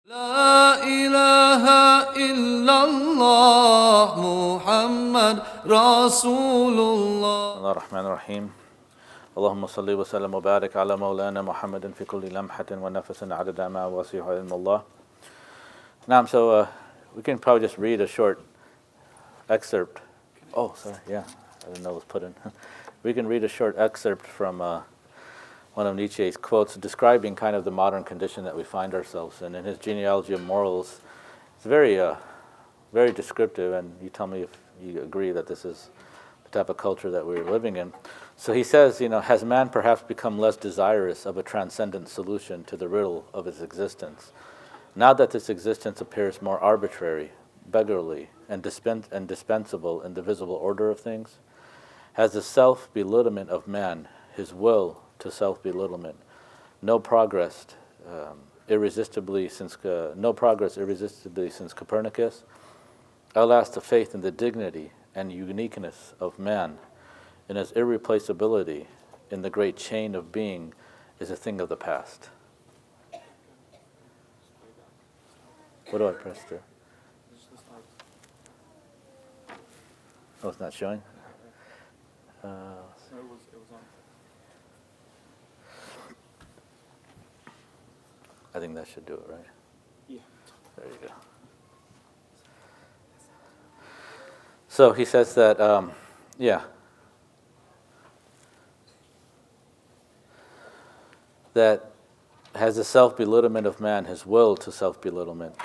لا إله إلا الله محمد رسول الله. بسم الله الرحمن الرحيم. اللهم صل وسلم وبارك على مولانا محمد في كل لمحة ونفس عدد ما وسع علم الله. Now, so we can probably just read a short excerpt. Oh, sorry, yeah, I didn't know it was put in. We can read a short excerpt from one of Nietzsche's quotes describing kind of the modern condition that we find ourselves in. In his Genealogy of Morals, it's very descriptive, and you tell me if you agree that this is the type of culture that we're living in. So he says, has man perhaps become less desirous of a transcendent solution to the riddle of his existence, now that this existence appears more arbitrary, beggarly, and dispensable in the visible order of things? Has the self-belittlement of man, his will to self-belittlement, no progress irresistibly since Copernicus? Alas, the faith in the dignity and uniqueness of man, in his irreplaceability in the great chain of being, is a thing of the past. What do I press there? Oh, it's not showing? It was on. I think that should do it, right? Yeah. There you go. So he says that, that has the self-belittlement of man, his will to self-belittlement,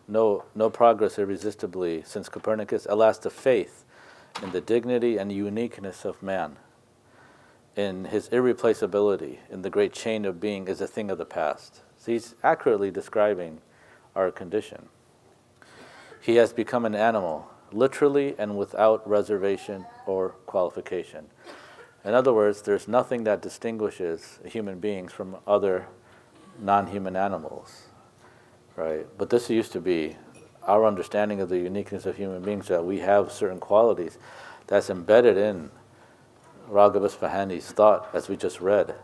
no progress irresistibly since Copernicus. Alas, the faith in the dignity and uniqueness of man, in his irreplaceability in the great chain of being, is a thing of the past. So he's accurately describing our condition. He has become an animal, literally and without reservation or qualification. In other words, there's nothing that distinguishes human beings from other non-human animals, right? But this used to be our understanding of the uniqueness of human beings, that we have certain qualities that's embedded in Raghib Isfahani's thought, as we just read,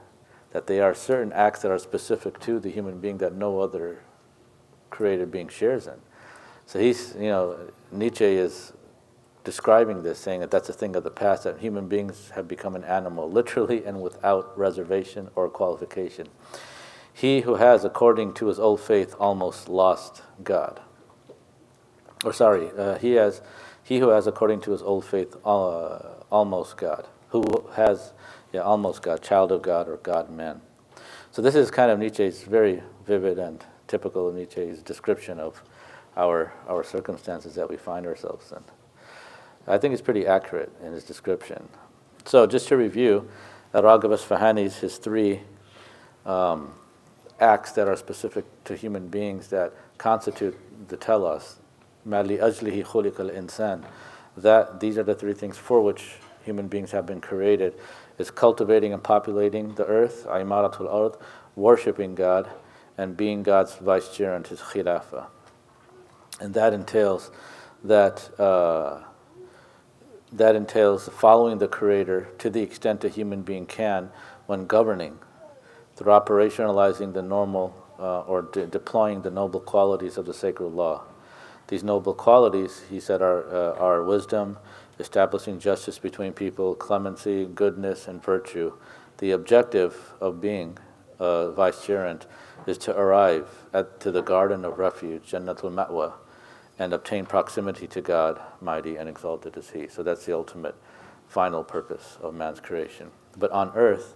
that they are certain acts that are specific to the human being that no other created being shares in. So Nietzsche is describing this, saying that that's a thing of the past, that human beings have become an animal, literally and without reservation or qualification. He who has, according to his old faith, almost lost God. He who has, according to his old faith, almost God. Who has, almost God, child of God, or God-man. So this is kind of Nietzsche's very vivid and typical of Nietzsche's description of our circumstances that we find ourselves in. I think it's pretty accurate in his description. So just to review, Raghib Isfahani's his three acts that are specific to human beings that constitute the telos, مَا لِأَجْلِهِ خُلِقَ الْإِنسَانِ, that these are the three things for which human beings have been created, is cultivating and populating the earth, imaratul ard, worshipping God, and being God's vicegerent, his khilafah. And that entails following the Creator to the extent a human being can when governing, through operationalizing the normal or deploying the noble qualities of the sacred law. These noble qualities, he said, are wisdom, establishing justice between people, clemency, goodness, and virtue. The objective of being vicegerent is to arrive to the garden of refuge, Jannatul Ma'wa, and obtain proximity to God, mighty and exalted is He. So that's the ultimate, final purpose of man's creation. But on earth,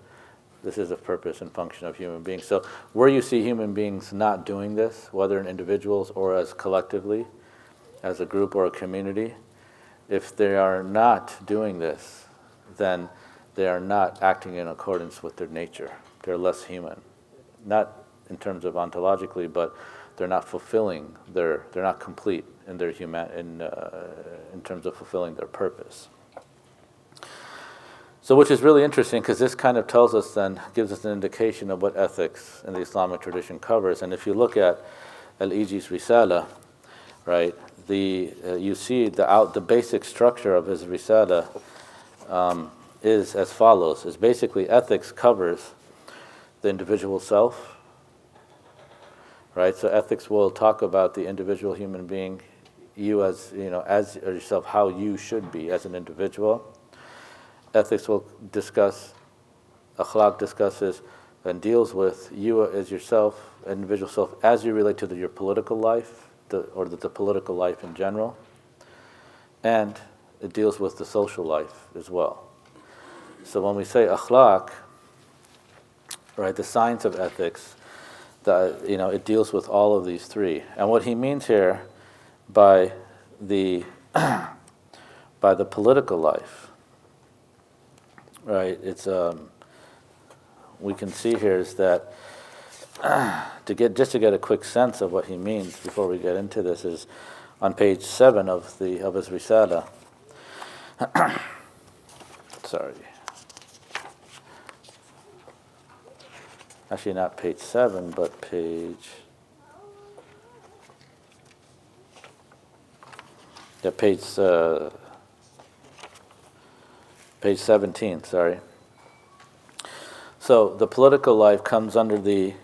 this is the purpose and function of human beings. So where you see human beings not doing this, whether in individuals or as collectively, as a group or a community, if they are not doing this, then they are not acting in accordance with their nature. They're less human. Not in terms of ontologically, but they're not fulfilling they're not complete in their in terms of fulfilling their purpose. So which is really interesting, because this kind of tells us then, gives us an indication of what ethics in the Islamic tradition covers. And if you look at al-Iji's Risala, right, you see the basic structure of his Risala is as follows. Is basically ethics covers the individual self, right? So ethics will talk about the individual human being, you as yourself, how you should be as an individual. Ethics will discuss, akhlaq discusses and deals with you as yourself, individual self, as you relate to your political life, or the political life in general. And it deals with the social life as well. So when we say akhlaq, right, the science of ethics, it deals with all of these three. And what he means here by the by the political life, right? It's we can see here is that to get a quick sense of what he means before we get into this is on page 7 of his Risala. Sorry. Actually, not page 7, but page 17, sorry. So the political life comes under the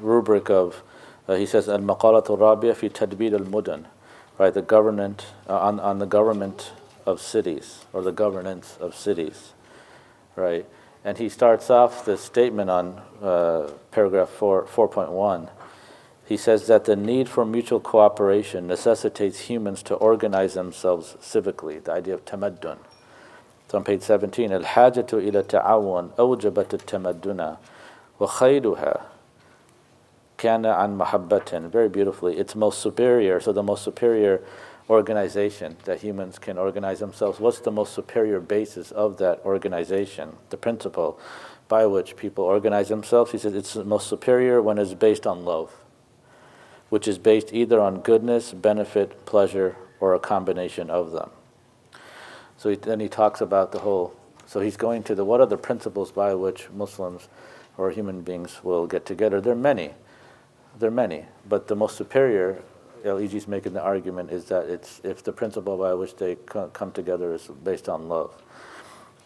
rubric of, he says, al-maqalatu rabia fi tadbir al-mudan, right, the government, on the government of cities, or the governance of cities, right? And he starts off this statement on paragraph 4.1. He says that the need for mutual cooperation necessitates humans to organize themselves civically, the idea of tamaddun. So on page 17, al-hajatu ila ta'awun awjabat al-tamadduna wa khayruha kana an mahabbatin. Very beautifully, it's most superior, so the most superior organization that humans can organize themselves. What's the most superior basis of that organization? The principle by which people organize themselves, he says it's the most superior when it's based on love, which is based either on goodness, benefit, pleasure, or a combination of them. So then he talks about so he's going to what are the principles by which Muslims or human beings will get together. There are many, but the most superior, al-Iji is making the argument, is that if the principle by which they come together is based on love.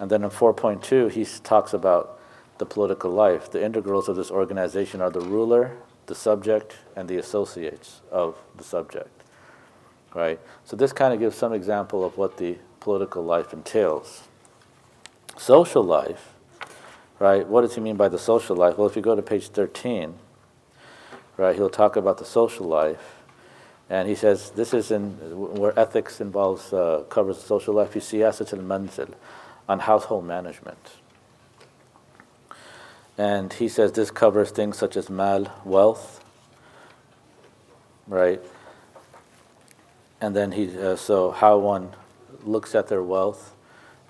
And then in 4.2, he talks about the political life. The integrals of this organization are the ruler, the subject, and the associates of the subject, right? So this kind of gives some example of what the political life entails. Social life, right? What does he mean by the social life? Well, if you go to page 13, right, he'll talk about the social life. And he says this is where ethics covers the social life. Fi siyasat al-manzil, on household management. And he says this covers things such as mal, wealth, right? And then so how one looks at their wealth.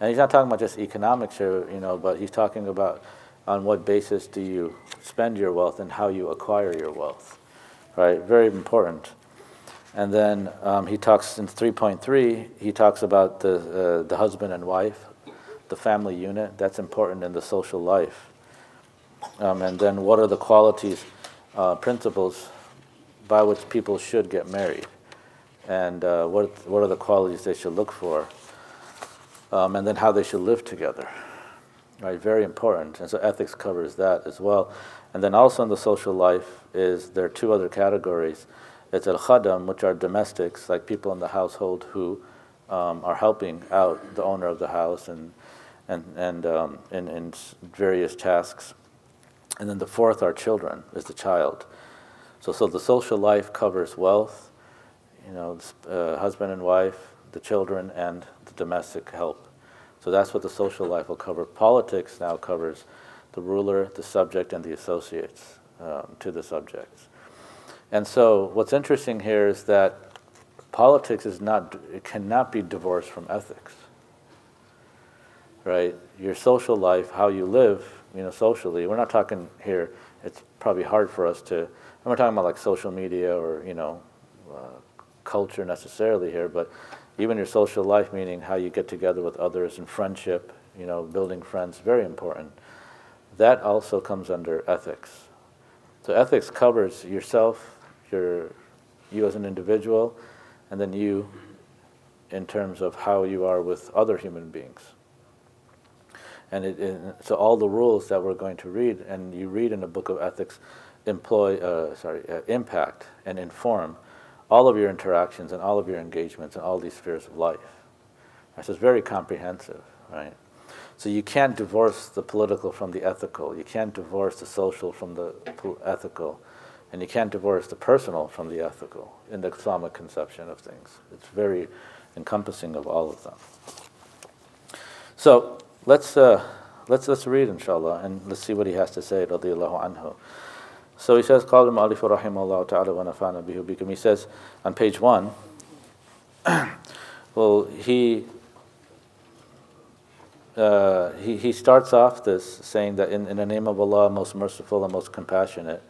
And he's not talking about just economics here, but he's talking about on what basis do you spend your wealth and how you acquire your wealth, right? Very important. And then he talks in 3.3, he talks about the husband and wife, the family unit. That's important in the social life. And then what are the qualities, principles by which people should get married? And what are the qualities they should look for? And then how they should live together. Right, very important. And so ethics covers that as well. And then also in the social life there are two other categories. It's al-khadam, which are domestics, like people in the household who are helping out the owner of the house and in various tasks. And then the fourth are children, is the child. So the social life covers wealth, husband and wife, the children, and the domestic help. So that's what the social life will cover. Politics now covers the ruler, the subject, and the associates to the subjects. And so what's interesting here is that politics cannot be divorced from ethics, right? Your social life, how you live, socially. We're not talking here, it's probably hard for us to, I'm not talking about like social media or, culture necessarily here, but even your social life, meaning how you get together with others and friendship, building friends, very important. That also comes under ethics. So ethics covers yourself, you as an individual, and then you in terms of how you are with other human beings. And so all the rules that we're going to read, and you read in the book of ethics, impact and inform all of your interactions and all of your engagements in all these spheres of life. Right? So it's very comprehensive, right? So you can't divorce the political from the ethical. You can't divorce the social from the ethical. And you can't divorce the personal from the ethical in the Islamic conception of things. It's very encompassing of all of them. So let's read, inshallah, and let's see what he has to say, radiyallahu anhu. So he says, قال المؤلف رحمه الله تعالى ونفعنا به وبكم. He says on page 1, well, he starts off this saying that in the name of Allah, most merciful and most compassionate,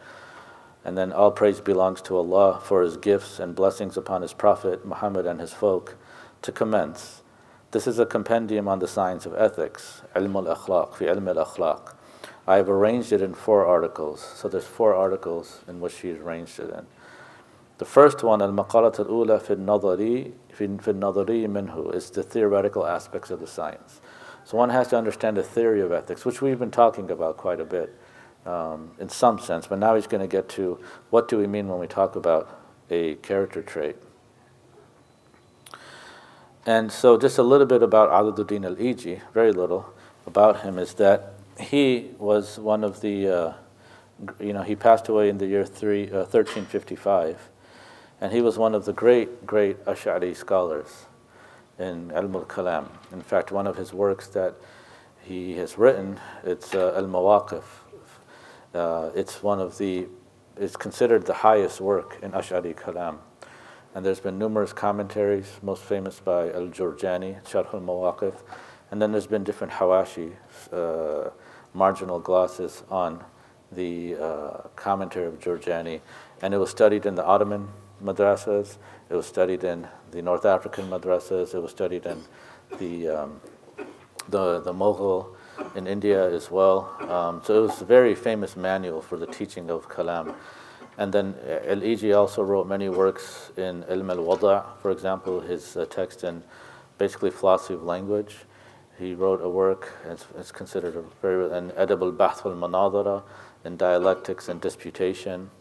and then all praise belongs to Allah for His gifts and blessings upon His Prophet Muhammad and his folk. To commence, this is a compendium on the science of ethics, علم الأخلاق, في علم الأخلاق. I have arranged it in 4 articles. So there's 4 articles in which he's arranged it in. The first one, المقالة الأولى في النظري منه, is the theoretical aspects of the science. So one has to understand the theory of ethics, which we've been talking about quite a bit in some sense, but now he's going to get to what do we mean when we talk about a character trait. And so just a little bit about Adduddin al-Iji, very little about him, is that he was one of the, he passed away in the year 1355, and he was one of the great Ash'ari scholars in Ilm al-Kalam. In fact, one of his works that he has written, it's al-Mawaqif. It's considered the highest work in Ash'ari Kalam. And there's been numerous commentaries, most famous by al-Jurjani, Sharh al-Mawaqif, and then there's been different hawashi, marginal glosses on the commentary of Jurjani, and it was studied in the Ottoman madrasas, it was studied in the North African madrasas, it was studied in the Mughal in India as well. So it was a very famous manual for the teaching of Kalam. And then al-Iji also wrote many works in Ilm al-Wada', for example, his text in basically philosophy of language. He wrote a work, it's considered an Adab al-Bahth al-Manadara, in dialectics and disputation.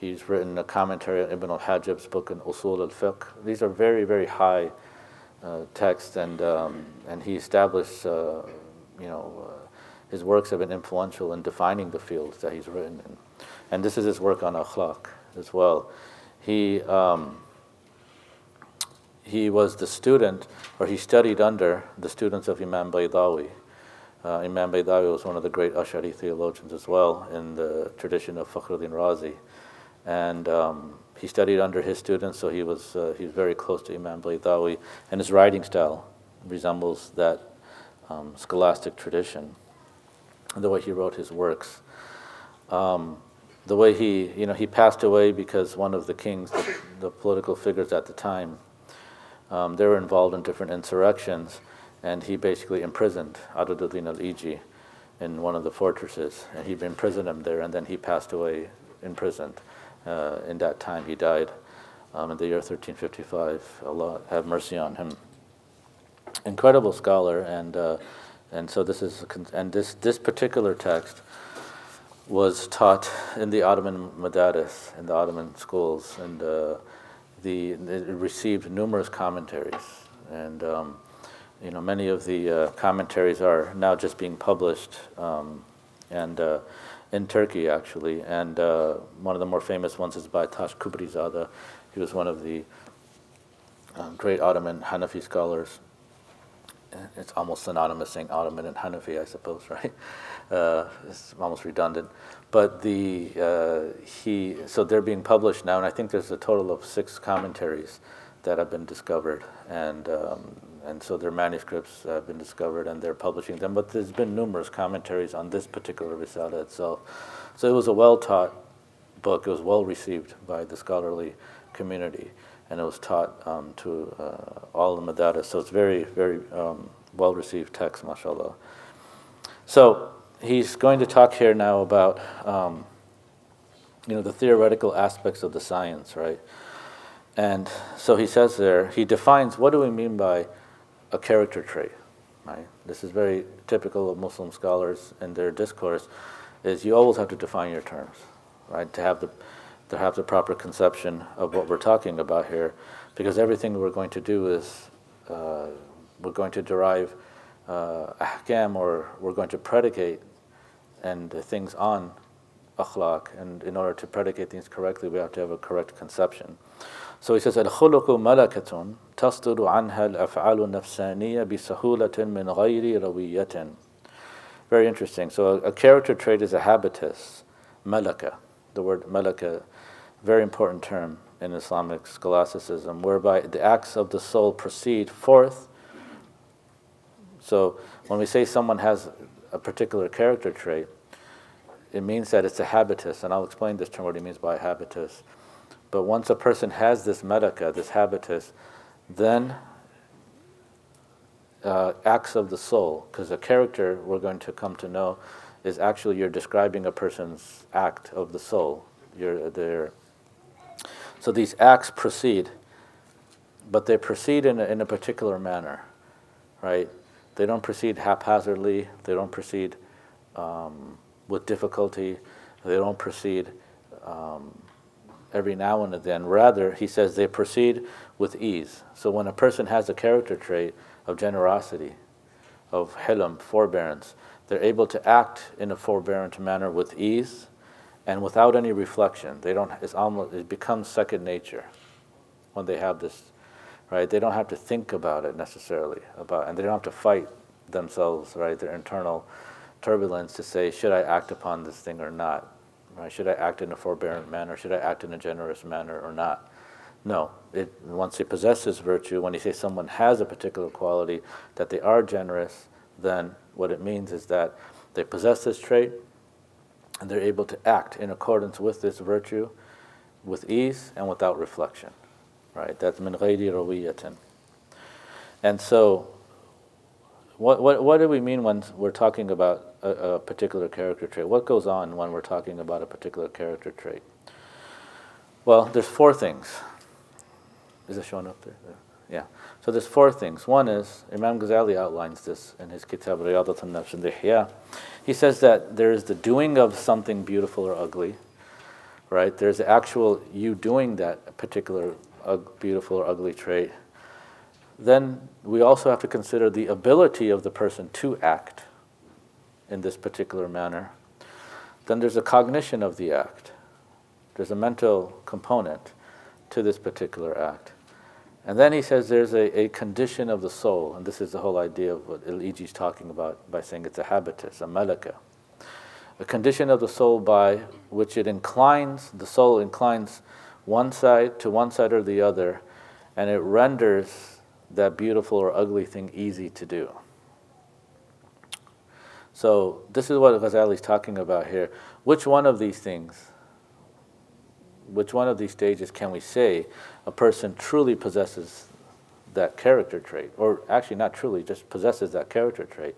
He's written a commentary on Ibn al-Hajib's book in Usul al-Fiqh. These are very, very high texts, and he established, his works have been influential in defining the fields that he's written in. And this is his work on akhlaq as well. He was the student, or he studied under the students of Imam Baydawi. Imam Baydawi was one of the great Ash'ari theologians as well in the tradition of Fakhruddin Razi. And he studied under his students, so he was very close to Imam Baydawi, and his writing style resembles that scholastic tradition, the way he wrote his works. The way he passed away because one of the kings, the political figures at the time, they were involved in different insurrections, and he basically imprisoned Adduddin al-Iji in one of the fortresses, and he imprisoned him there, and then he passed away imprisoned. In that time he died in the year 1355. Allah have mercy on him. Incredible scholar, and so this particular text was taught in the Ottoman madaris, in the Ottoman schools, and it received numerous commentaries, and many of the commentaries are now just being published, and in Turkey actually, and one of the more famous ones is by Tash Kubrizada. He was one of the great Ottoman Hanafi scholars. It's almost synonymous saying Ottoman and Hanafi, I suppose, right? It's almost redundant. But so they're being published now, and I think there's a total of 6 commentaries that have been discovered, and so their manuscripts have been discovered, and they're publishing them. But there's been numerous commentaries on this particular Risala itself. So it was a well-taught book. It was well received by the scholarly community, and it was taught to all the madaris. So it's very, very well-received text, mashallah. So he's going to talk here now about the theoretical aspects of the science, right? And so he says there, he defines what do we mean by a character trait, right? This is very typical of Muslim scholars in their discourse, is you always have to define your terms, right? To have the proper conception of what we're talking about here, because everything we're going to do is we're going to derive ahkam, or we're going to predicate and things on akhlaq, and in order to predicate things correctly, we have to have a correct conception. So he says, الخلق ملكة تصدر عنها الأفعال النفسانية بسهولة من غير روية. Very interesting. So a character trait is a habitus, malaka. The word malaka, very important term in Islamic scholasticism, whereby the acts of the soul proceed forth. So when we say someone has a particular character trait, it means that it's a habitus, and I'll explain this term, what he means by habitus. But once a person has this malaka, this habitus, then acts of the soul, because a character, we're going to come to know, is actually you're describing a person's act of the soul. So these acts proceed, but they proceed in a particular manner, right? They don't proceed haphazardly. They don't proceed with difficulty. They don't proceed every now and then. Rather, he says they proceed with ease. So when a person has a character trait of generosity, of hilm, forbearance, they're able to act in a forbearant manner with ease and without any reflection. It becomes second nature when they have this, right? They don't have to think about it necessarily, and they don't have to fight themselves, right? Their internal turbulence to say, should I act upon this thing or not? Right? Should I act in a forbearant manner? Should I act in a generous manner or not? No. Once they possess this virtue, when you say someone has a particular quality, that they are generous, then what it means is that they possess this trait and they're able to act in accordance with this virtue with ease and without reflection. Right? That's min ghayri rawiyatin. And so, what do we mean when we're talking about a particular character trait? What goes on when we're talking about a particular character trait? Well, there's four things. Is it showing up there? Yeah. So there's four things. One is, Imam Ghazali outlines this in his Kitab Riyadat al-Nafs and Ihya. He says that there is the doing of something beautiful or ugly, right? There's the actual you doing that particular beautiful or ugly trait. Then we also have to consider the ability of the person to act in this particular manner. Then there's a cognition of the act. There's a mental component to this particular act. And then he says there's a condition of the soul, and this is the whole idea of what al-Iji is talking about by saying it's a habitus, a malaka. A condition of the soul by which the soul inclines one side or the other, and it renders that beautiful or ugly thing easy to do. So this is what Ghazali is talking about here. Which one of these things, which one of these stages can we say a person truly possesses that character trait? Or actually not truly, just possesses that character trait.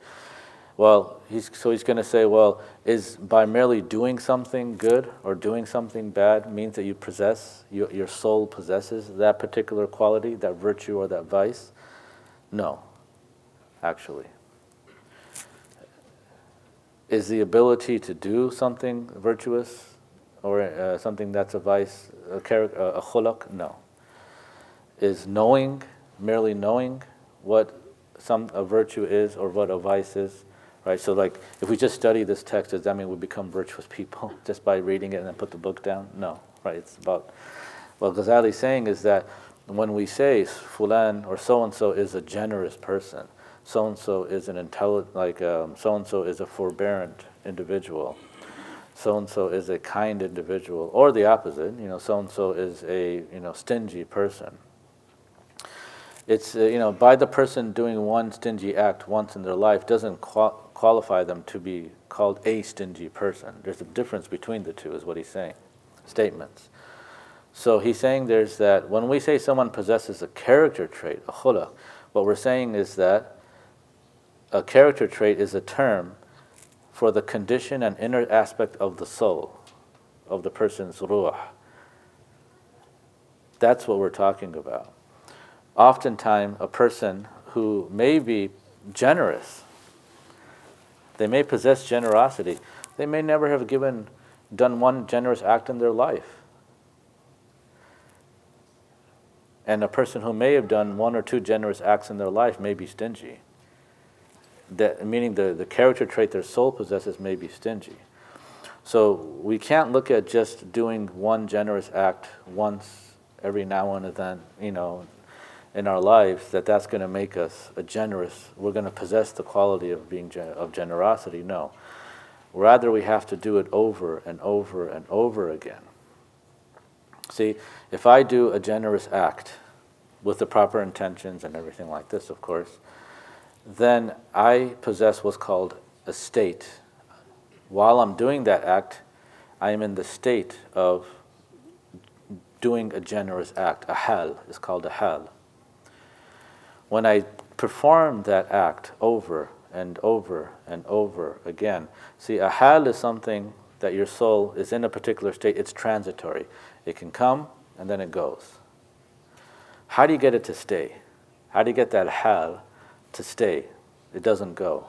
Well, he's going to say, well, is by merely doing something good or doing something bad means that you possess, your soul possesses that particular quality, that virtue or that vice? No, actually. Is the ability to do something virtuous or something that's a vice, a khulaq? No. Is merely knowing what a virtue is or what a vice is? Right, so like if we just study this text, does that mean we become virtuous people just by reading it and then put the book down? No, right? It's about what Ghazali's saying is that when we say fulan or so and so is a generous person, so and so is an intelligent, so and so is a forbearant individual, so and so is a kind individual, or the opposite, so and so is a stingy person. It's by the person doing one stingy act once in their life doesn't qualify them to be called a stingy person. There's a difference between the two, is what he's saying. Statements. So he's saying there's that when we say someone possesses a character trait, a khulaq, what we're saying is that a character trait is a term for the condition and inner aspect of the soul, of the person's ruh. That's what we're talking about. Oftentimes, a person who may be generous, they may possess generosity, they may never have given done one generous act in their life. And a person who may have done one or two generous acts in their life may be stingy. Meaning the character trait their soul possesses may be stingy. So we can't look at just doing one generous act once every now and then, in our lives, that's going to make us we're going to possess the quality of being of generosity. No. Rather, we have to do it over and over and over again. See, if I do a generous act with the proper intentions and everything like this, of course, then I possess what's called a state. While I'm doing that act, I am in the state of doing a generous act. A hal is called a hal. When I perform that act over and over and over again, see, a hal is something that your soul is in a particular state. It's transitory. It can come and then it goes. How do you get it to stay? How do you get that hal to stay? It doesn't go.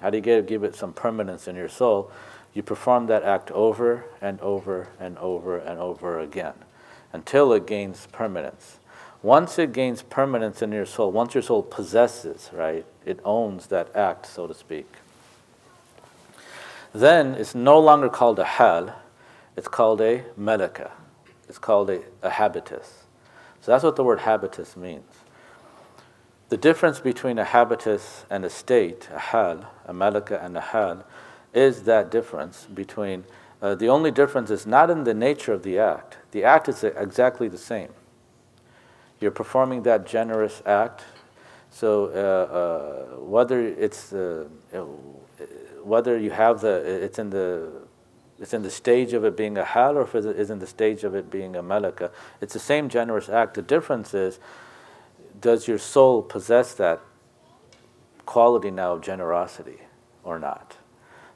How do you give it some permanence in your soul? You perform that act over and over and over and over again until it gains permanence. Once it gains permanence in your soul, once your soul possesses, right, it owns that act, so to speak, then it's no longer called a hal, it's called a malaka. It's called a habitus. So that's what the word habitus means. The difference between a habitus and a state, a hal, a malaka and a hal, is that difference between, the only difference is not in the nature of the act. The act is exactly the same. You're performing that generous act, so whether you have it's in the stage of it being a hal or if it is in the stage of it being a malaka, it's the same generous act. The difference is, does your soul possess that quality now of generosity or not?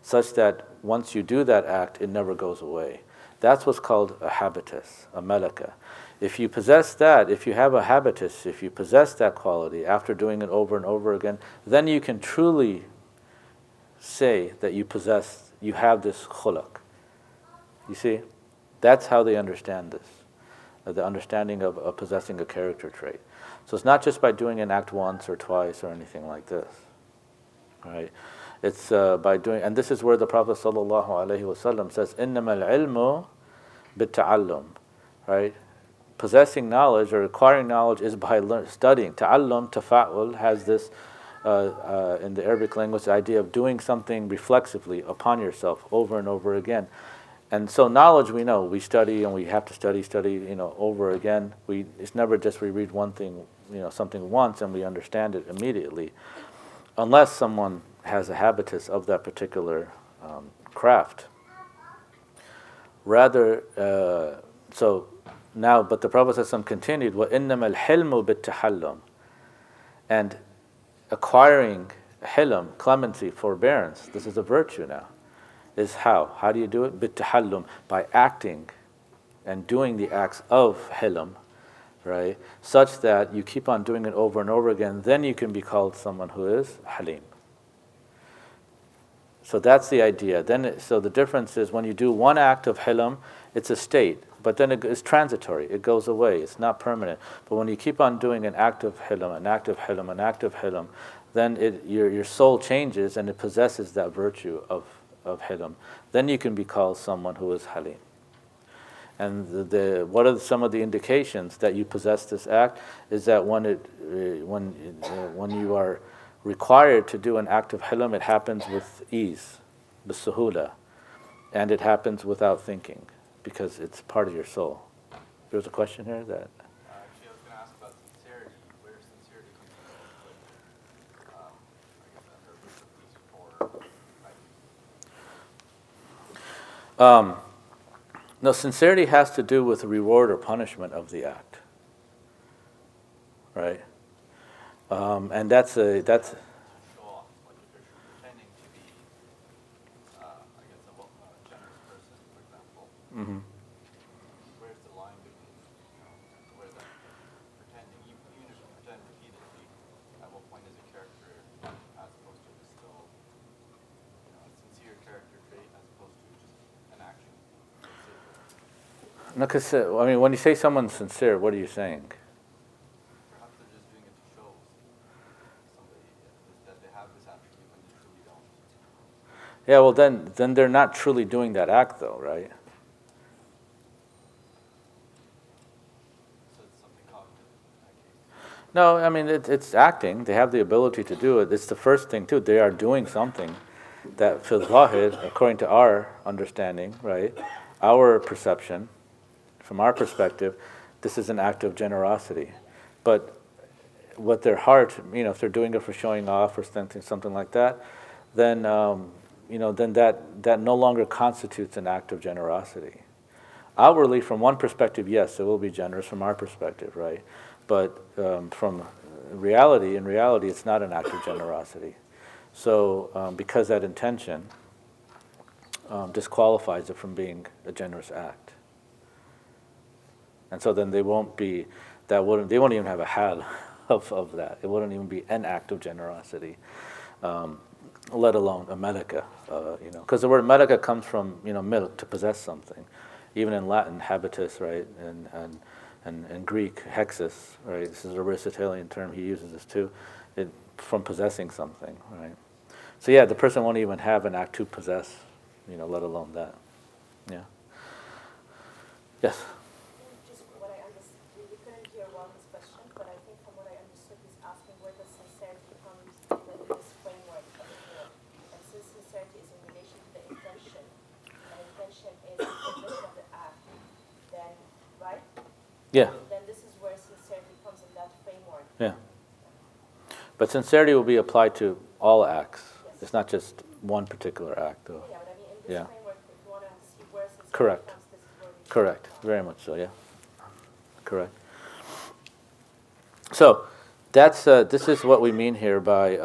Such that once you do that act, it never goes away. That's what's called a habitus, a malaka. If you possess that, if you have a habitus, if you possess that quality after doing it over and over again, then you can truly say that you have this khulaq. You see? That's how they understand this, the understanding of possessing a character trait. So it's not just by doing an act once or twice or anything like this. Right? It's by doing, and this is where the Prophet ﷺ says, إِنَّمَا الْعِلْمُ بِالتَّعَلُّمِ. Right? Possessing knowledge or acquiring knowledge is by studying. Ta'allum, tafa'ul, has this, in the Arabic language, the idea of doing something reflexively upon yourself over and over again. And so knowledge, we know, we study and we have to study, over again. It's never just we read one thing, something once and we understand it immediately. Unless someone has a habitus of that particular craft. Rather, but the Prophet ﷺ continued, وَإِنَّمَا الْحِلْمُ بِالتَّحَلُّمِ. And acquiring hilm, clemency, forbearance, this is a virtue now, is how? How do you do it? بِالتَّحَلُّمِ. By acting and doing the acts of hilm, right? Such that you keep on doing it over and over again, then you can be called someone who is halim. So that's the idea. So the difference is when you do one act of hilm, it's a state. But then it's transitory. It goes away. It's not permanent. But when you keep on doing an act of hilm, an act of hilm, an act of hilm, then your soul changes and it possesses that virtue of hilm. Then you can be called someone who is halim. And what are some of the indications that you possess this act? Is that when you are required to do an act of hilm, it happens with ease, bisuhula, and it happens without thinking, because it's part of your soul. There's a question here that. Actually, I was going to ask about sincerity. Where sincerity comes into I guess that purpose of these 4 items. No, sincerity has to do with reward or punishment of the act, right? And that's. Show off, like if you're pretending to be, I guess, a generous person, for example. Mm-hmm. Where's the line between, where that pretending, even if you pretend repeatedly, at what point is a character as opposed to just still, a sincere character trait as opposed to just an action? No, because I mean, when you say someone's sincere, what are you saying? Perhaps they're just doing it to show somebody that they have this attribute when they truly don't. Yeah, well then they're not truly doing that act, though, right? So it's something cognitive in that case. No, I mean it's acting. They have the ability to do it. It's the first thing too. They are doing something that fil zahir, according to our understanding, right? Our perception, from our perspective, this is an act of generosity. But what their heart, if they're doing it for showing off or something like that, then then that no longer constitutes an act of generosity. Outwardly, from one perspective, yes, it will be generous from our perspective, right? But from reality, in reality, it's not an act of generosity. So because that intention disqualifies it from being a generous act. And so then they won't even have a hal of that. It wouldn't even be an act of generosity, let alone a malaka, because the word malaka comes from, milk, to possess something. Even in Latin, habitus, right, and in Greek, hexis, right, this is a Aristotelian term, he uses this too, from possessing something, right. So yeah, the person won't even have an act to possess, let alone that, yeah. Yes? Just what I understood, we couldn't hear well his question, but I think from what I understood, he's asking where the sincerity comes in this framework of the field. And since sincerity is in relation to the intention, and intention is the definition of the act, then, right? Yeah. Then this is where sincerity comes in that framework. Yeah. But sincerity will be applied to all acts. Yes. It's not just one particular act, though. Yeah, but I mean, in this Yeah. framework, if you want to see where sincerity Correct. comes, this is where we Correct. Very much so, yeah. Correct. So, this is what we mean here by,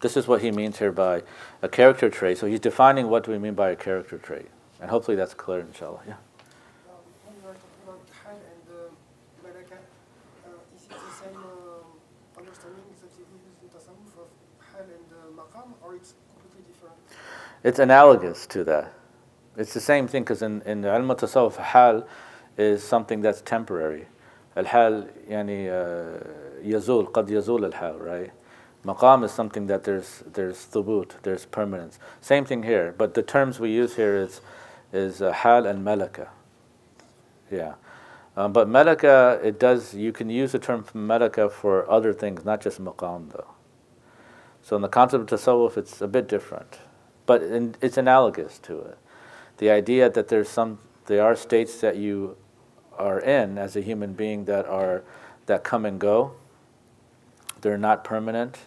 this is what he means here by a character trait. So he's defining what do we mean by a character trait. And hopefully that's clear, inshallah, yeah. When you are talking about hal and malaka, is it the same understanding that you use in tasawwuf of hal and maqam, or it's completely different? It's analogous to that. It's the same thing, because in the ilm tasawwuf, hal is something that's temporary. Al-hal, yani yazul, qad yazul al-hal, right? Maqam is something that there's thubut, there's permanence. Same thing here, but the terms we use here is hal and malaka. Yeah. But malaka, you can use the term malaka for other things, not just maqam though. So in the concept of tasawwuf, it's a bit different. But it's analogous to it. The idea that there are states that you are in as a human being that come and go. They're not permanent,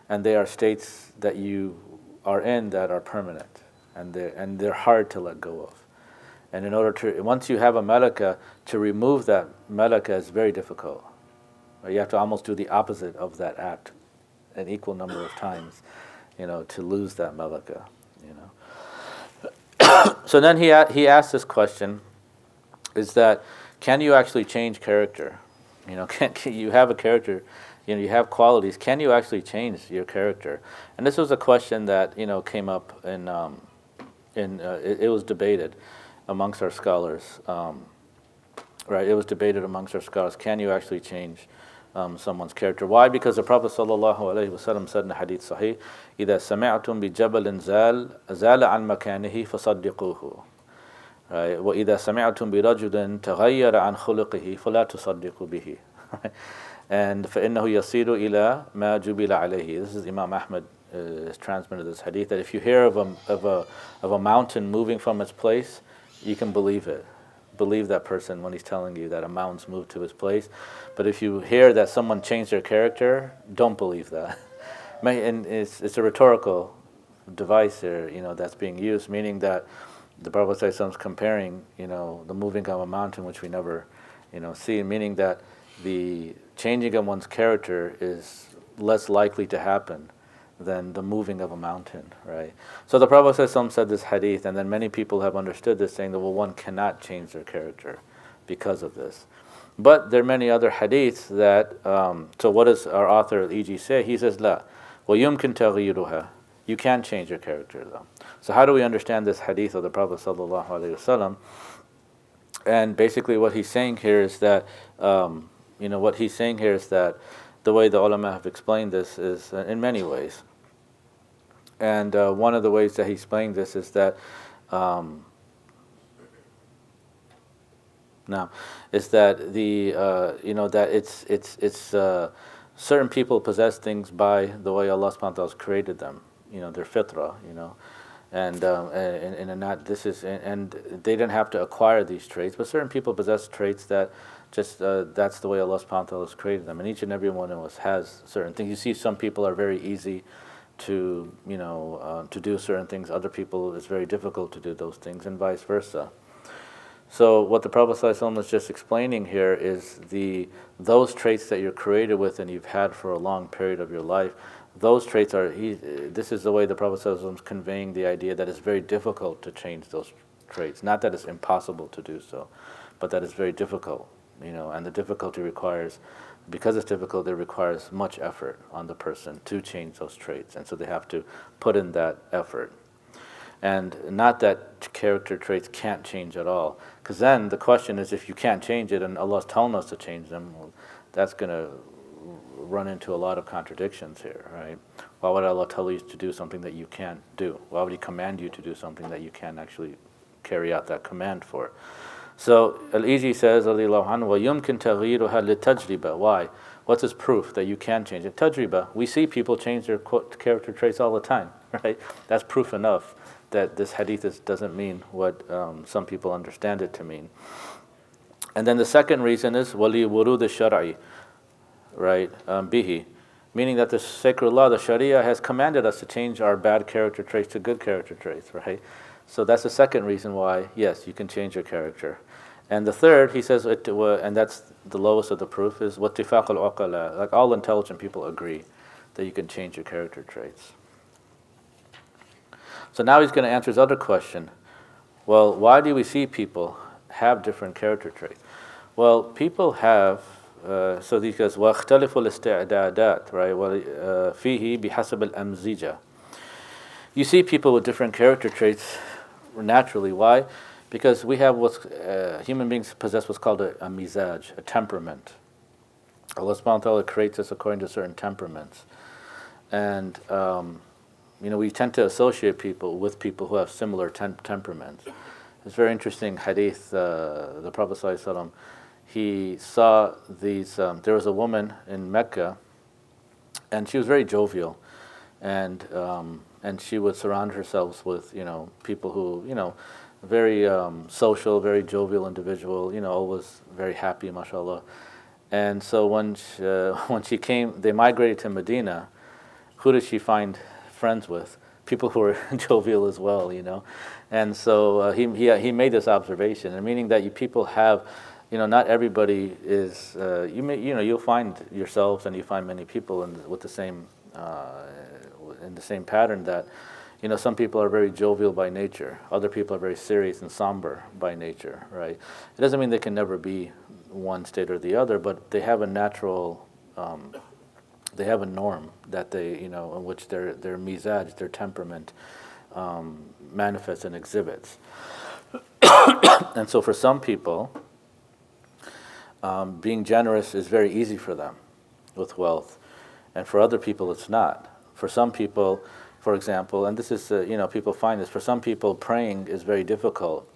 and they are states that you are in that are permanent, and they're hard to let go of. And in order to, once you have a malaka, to remove that malaka is very difficult. You have to almost do the opposite of that act an equal number of times, to lose that malaka. So then he asked this question: is that can you actually change character? Can you have a character? You have qualities. Can you actually change your character? And this was a question that came up it was debated amongst our scholars. Right? It was debated amongst our scholars. Can you actually change someone's character? Why? Because the Prophet ﷺ said in the Hadith Sahih, إذا سمعتم بجبل زال عن مكانه فصدقوه. Right? وإذا سمعتم برجل تغير عن خلقه فلا تصدقوا به. And فإنه يصير إلى ما جبل عليه. This is Imam Ahmad is transmitted this hadith, that if you hear of a mountain moving from its place, you can believe it. Believe that person when he's telling you that a mountain's moved to his place. But if you hear that someone changed their character, don't believe that. And it's a rhetorical device here, that's being used, meaning that the Prophet is comparing, the moving of a mountain, which we never, see, meaning that the changing of one's character is less likely to happen than the moving of a mountain, right? So the Prophet said this hadith, and then many people have understood this, saying that, well, one cannot change their character because of this. But there are many other hadiths that, so what does our author al-Iji say? He says, La, وَيُمْكِنْ تَغْيِيرُهَا. You can change your character, though. So how do we understand this hadith of the Prophet sallallahu alaihi wasallam? And basically what he's saying here is that, what he's saying here is that the way the ulama have explained this is in many ways. And one of the ways that he's explained this is that, that it's certain people possess things by the way Allah subhanahu wa ta'ala has created them, their fitrah, and not this is and they didn't have to acquire these traits, but certain people possess traits that just that's the way Allah subhanahu wa ta'ala has created them, and each and every one of us has certain things. You see, some people are very easy to to do certain things. Other people it's very difficult to do those things, and vice versa. So what the Prophet ﷺ is just explaining here is those traits that you're created with and you've had for a long period of your life. Those traits this is the way the Prophet ﷺ is conveying the idea that it's very difficult to change those traits. Not that it's impossible to do so, but that it's very difficult, and the difficulty because it's difficult, it requires much effort on the person to change those traits, and so they have to put in that effort. And not that character traits can't change at all, because then the question is, if you can't change it and Allah's telling us to change them, well, that's going to run into a lot of contradictions here, right? Why would Allah tell you to do something that you can't do? Why would He command you to do something that you can't actually carry out that command for? So al-Iji says, radiyallahu anhu, وَيُمْكِنْ تَغْيِيرُهَا لِلتَّجْرِبَةِ. Why? What's his proof that you can change it? Tajriba. We see people change their character traits all the time, right? That's proof enough that this hadith doesn't mean what some people understand it to mean. And then the second reason is wali wurud al-shar'i, right? Bihi, meaning that the sacred law, the Sharia, has commanded us to change our bad character traits to good character traits, right? So that's the second reason why, yes, you can change your character. And the third, he says, and that's the lowest of the proof, is wattifaq al-uqala. Like all intelligent people agree that you can change your character traits. So now he's going to answer his other question. Well, why do we see people have different character traits? Well, people have, so he goes, وَاخْتَلِفُ الْإِسْتِعْدَادَاتِ, right? فِيهِ بِحَسَبِ الْأَمْزِجَةِ. You see people with different character traits naturally. Why? Because we have human beings possess what's called a mizaj, a temperament. Allah subhanahu wa ta'ala creates us according to certain temperaments. And we tend to associate people with people who have similar temperaments. It's very interesting hadith. The Prophet ﷺ, he saw these. There was a woman in Mecca, and she was very jovial, and she would surround herself with people who very social, very jovial individual. Always very happy, mashallah. And so when she came, they migrated to Medina. Who did she find friends with? People who were jovial as well, And so he made this observation, and meaning that people have, not everybody is. You'll find yourselves, and you find many people with the same in the same pattern that, some people are very jovial by nature. Other people are very serious and somber by nature, right? It doesn't mean they can never be one state or the other, but they have a natural. They have a norm that they, in which their mizaj, their temperament, manifests and exhibits. And so for some people, being generous is very easy for them with wealth, and for other people it's not. For some people, for example, and this is, people find this, for some people praying is very difficult,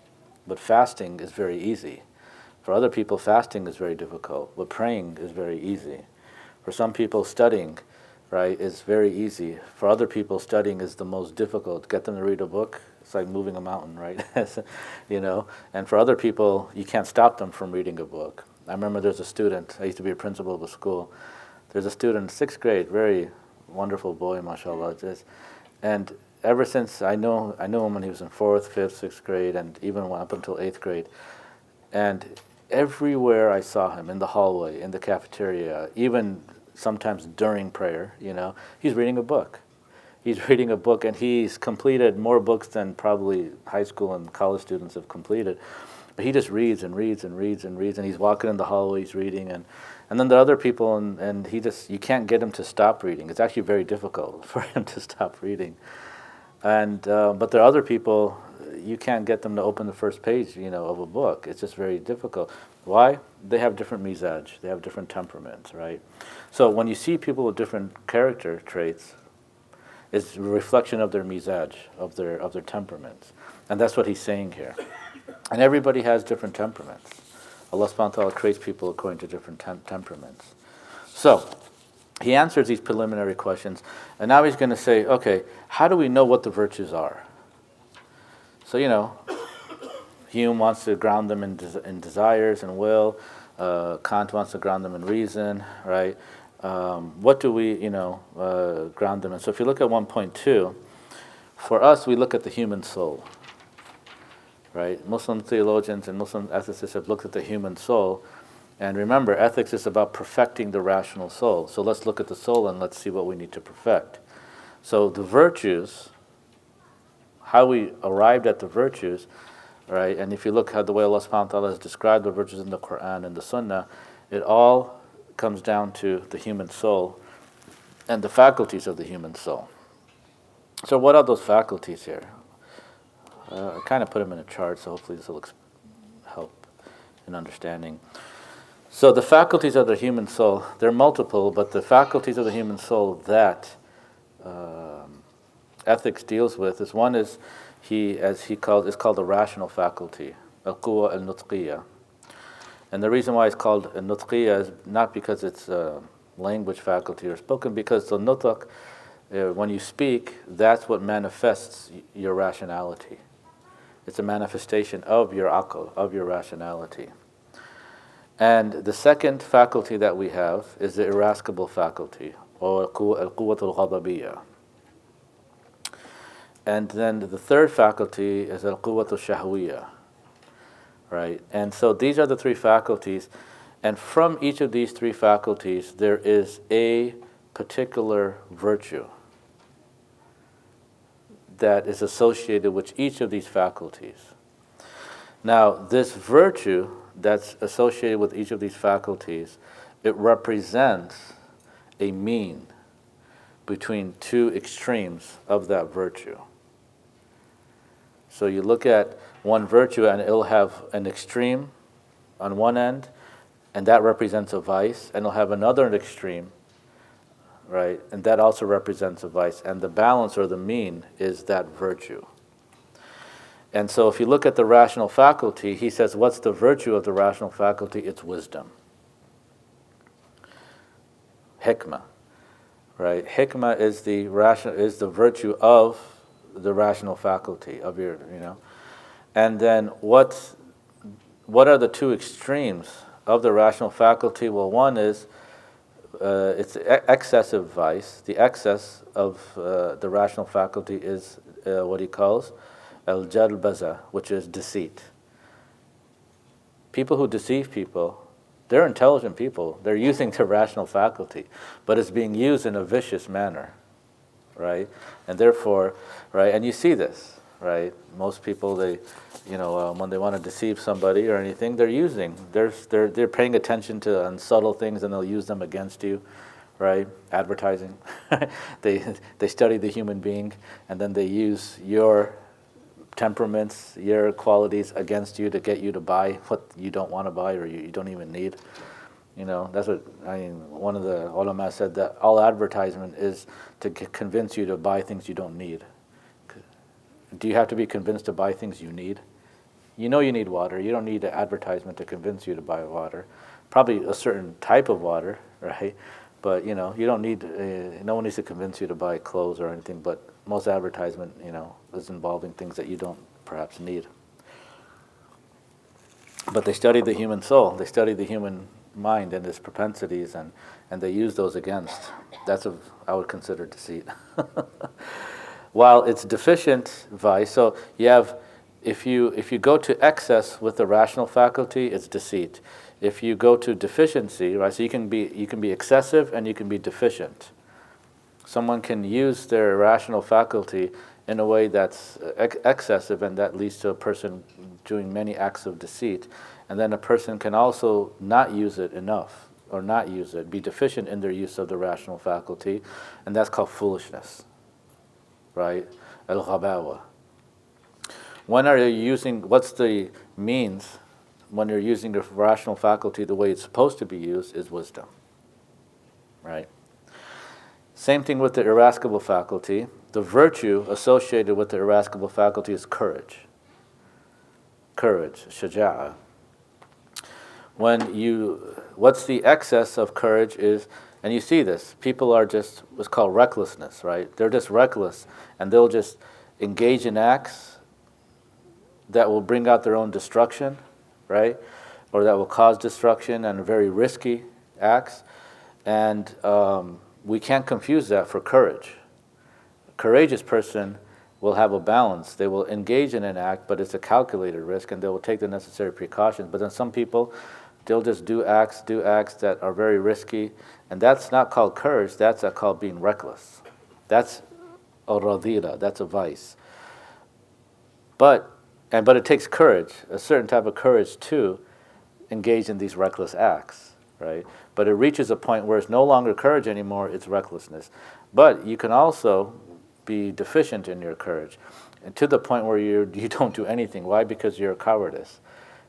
but fasting is very easy. For other people, fasting is very difficult, but praying is very easy. For some people, studying, right, is very easy. For other people, studying is the most difficult. Get them to read a book, it's like moving a mountain, right? And for other people, you can't stop them from reading a book. I remember there's a student, I used to be a principal of a school. There's a student, 6th grade, very wonderful boy, mashallah. And ever since, I knew him when he was in 4th, 5th, 6th grade, and even up until 8th grade. And everywhere I saw him, in the hallway, in the cafeteria, even sometimes during prayer, he's reading a book. He's reading a book, and he's completed more books than probably high school and college students have completed. But he just reads and reads and reads and reads, and he's walking in the hallway, he's reading, and then there are other people, and you can't get him to stop reading. It's actually very difficult for him to stop reading. And but there are other people, you can't get them to open the first page, of a book. It's just very difficult. Why? They have different mizaj. They have different temperaments, right? So when you see people with different character traits, it's a reflection of their mizaj, of their temperaments. And that's what he's saying here. And everybody has different temperaments. Allah subhanahu wa ta'ala creates people according to different temperaments. So, he answers these preliminary questions, and now he's going to say, okay, how do we know what the virtues are? So, Hume wants to ground them in desires and will. Kant wants to ground them in reason, right? What do we, ground them in? So if you look at 1.2, for us, we look at the human soul, right? Muslim theologians and Muslim ethicists have looked at the human soul. And remember, ethics is about perfecting the rational soul. So let's look at the soul and let's see what we need to perfect. So the virtues, how we arrived at the virtues, right? And if you look at the way Allah subhanahu wa ta'ala has described the virtues in the Quran and the Sunnah, it all comes down to the human soul and the faculties of the human soul. So what are those faculties here? I kind of put them in a chart, so hopefully this will help in understanding. So the faculties of the human soul, they're multiple, but the faculties of the human soul that ethics deals with is one is called the rational faculty, al-quwa al-nutqiyya. And the reason why it's called al-nutqiyya is not because it's a language faculty or spoken, because the nutq, when you speak, that's what manifests your rationality. It's a manifestation of your aql, of your rationality. And the second faculty that we have is the irascible faculty, or al-quwwat al-ghadabiyya. And then the third faculty is al-quwwat al-shahwiyya, right? And so these are the three faculties, and from each of these three faculties, there is a particular virtue that is associated with each of these faculties. Now, this virtue that's associated with each of these faculties, it represents a mean between two extremes of that virtue. So you look at one virtue and it'll have an extreme on one end, and that represents a vice, and it'll have another extreme, right, and that also represents a vice, and the balance or the mean is that virtue. And so if you look at the rational faculty, he says, what's the virtue of the rational faculty? It's wisdom. Hikmah, right? Hikmah is the virtue of the rational faculty of your, And then what are the two extremes of the rational faculty? Well, one is it's excessive vice. The excess of the rational faculty is what he calls al-jalbaza, which is deceit. People who deceive people, they're intelligent people. They're using their rational faculty, but it's being used in a vicious manner, right? And therefore, right, and you see this, right? Most people, they, when they want to deceive somebody or anything, they're paying attention to subtle things, and they'll use them against you, right? Advertising. They study the human being, and then they use your temperaments, your qualities against you to get you to buy what you don't want to buy or you don't even need. That's what, one of the ulama said, that all advertisement is to convince you to buy things you don't need. Do you have to be convinced to buy things you need? You need water. You don't need an advertisement to convince you to buy water. Probably a certain type of water, right? But, you don't need, no one needs to convince you to buy clothes or anything, but most advertisement, is involving things that you don't perhaps need. But they study the human soul. They study the human mind and its propensities, and they use those against. That's what I would consider deceit. While it's deficient vice, so you have, if you go to excess with the rational faculty, it's deceit. If you go to deficiency, right, so you can be excessive and you can be deficient. Someone can use their rational faculty in a way that's excessive, and that leads to a person doing many acts of deceit. And then a person can also not use it enough, or not use it, be deficient in their use of the rational faculty, and that's called foolishness, right? Al-ghabawa. When are you using, what's the means when you're using your rational faculty the way it's supposed to be used is wisdom, right? Same thing with the irascible faculty. The virtue associated with the irascible faculty is courage. Courage, shaja'a. What's the excess of courage is, and you see this, people are just what's called recklessness, right? They're just reckless, and they'll just engage in acts that will bring out their own destruction, right? Or that will cause destruction, and very risky acts. And we can't confuse that for courage. A courageous person will have a balance. They will engage in an act, but it's a calculated risk, and they will take the necessary precautions. But then some people, they'll just do acts that are very risky, and that's not called courage, that's called being reckless. That's a radira, that's a vice. But it takes courage, a certain type of courage to engage in these reckless acts, right? But it reaches a point where it's no longer courage anymore, it's recklessness. But you can also be deficient in your courage, and to the point where you don't do anything. Why? Because you're a cowardice,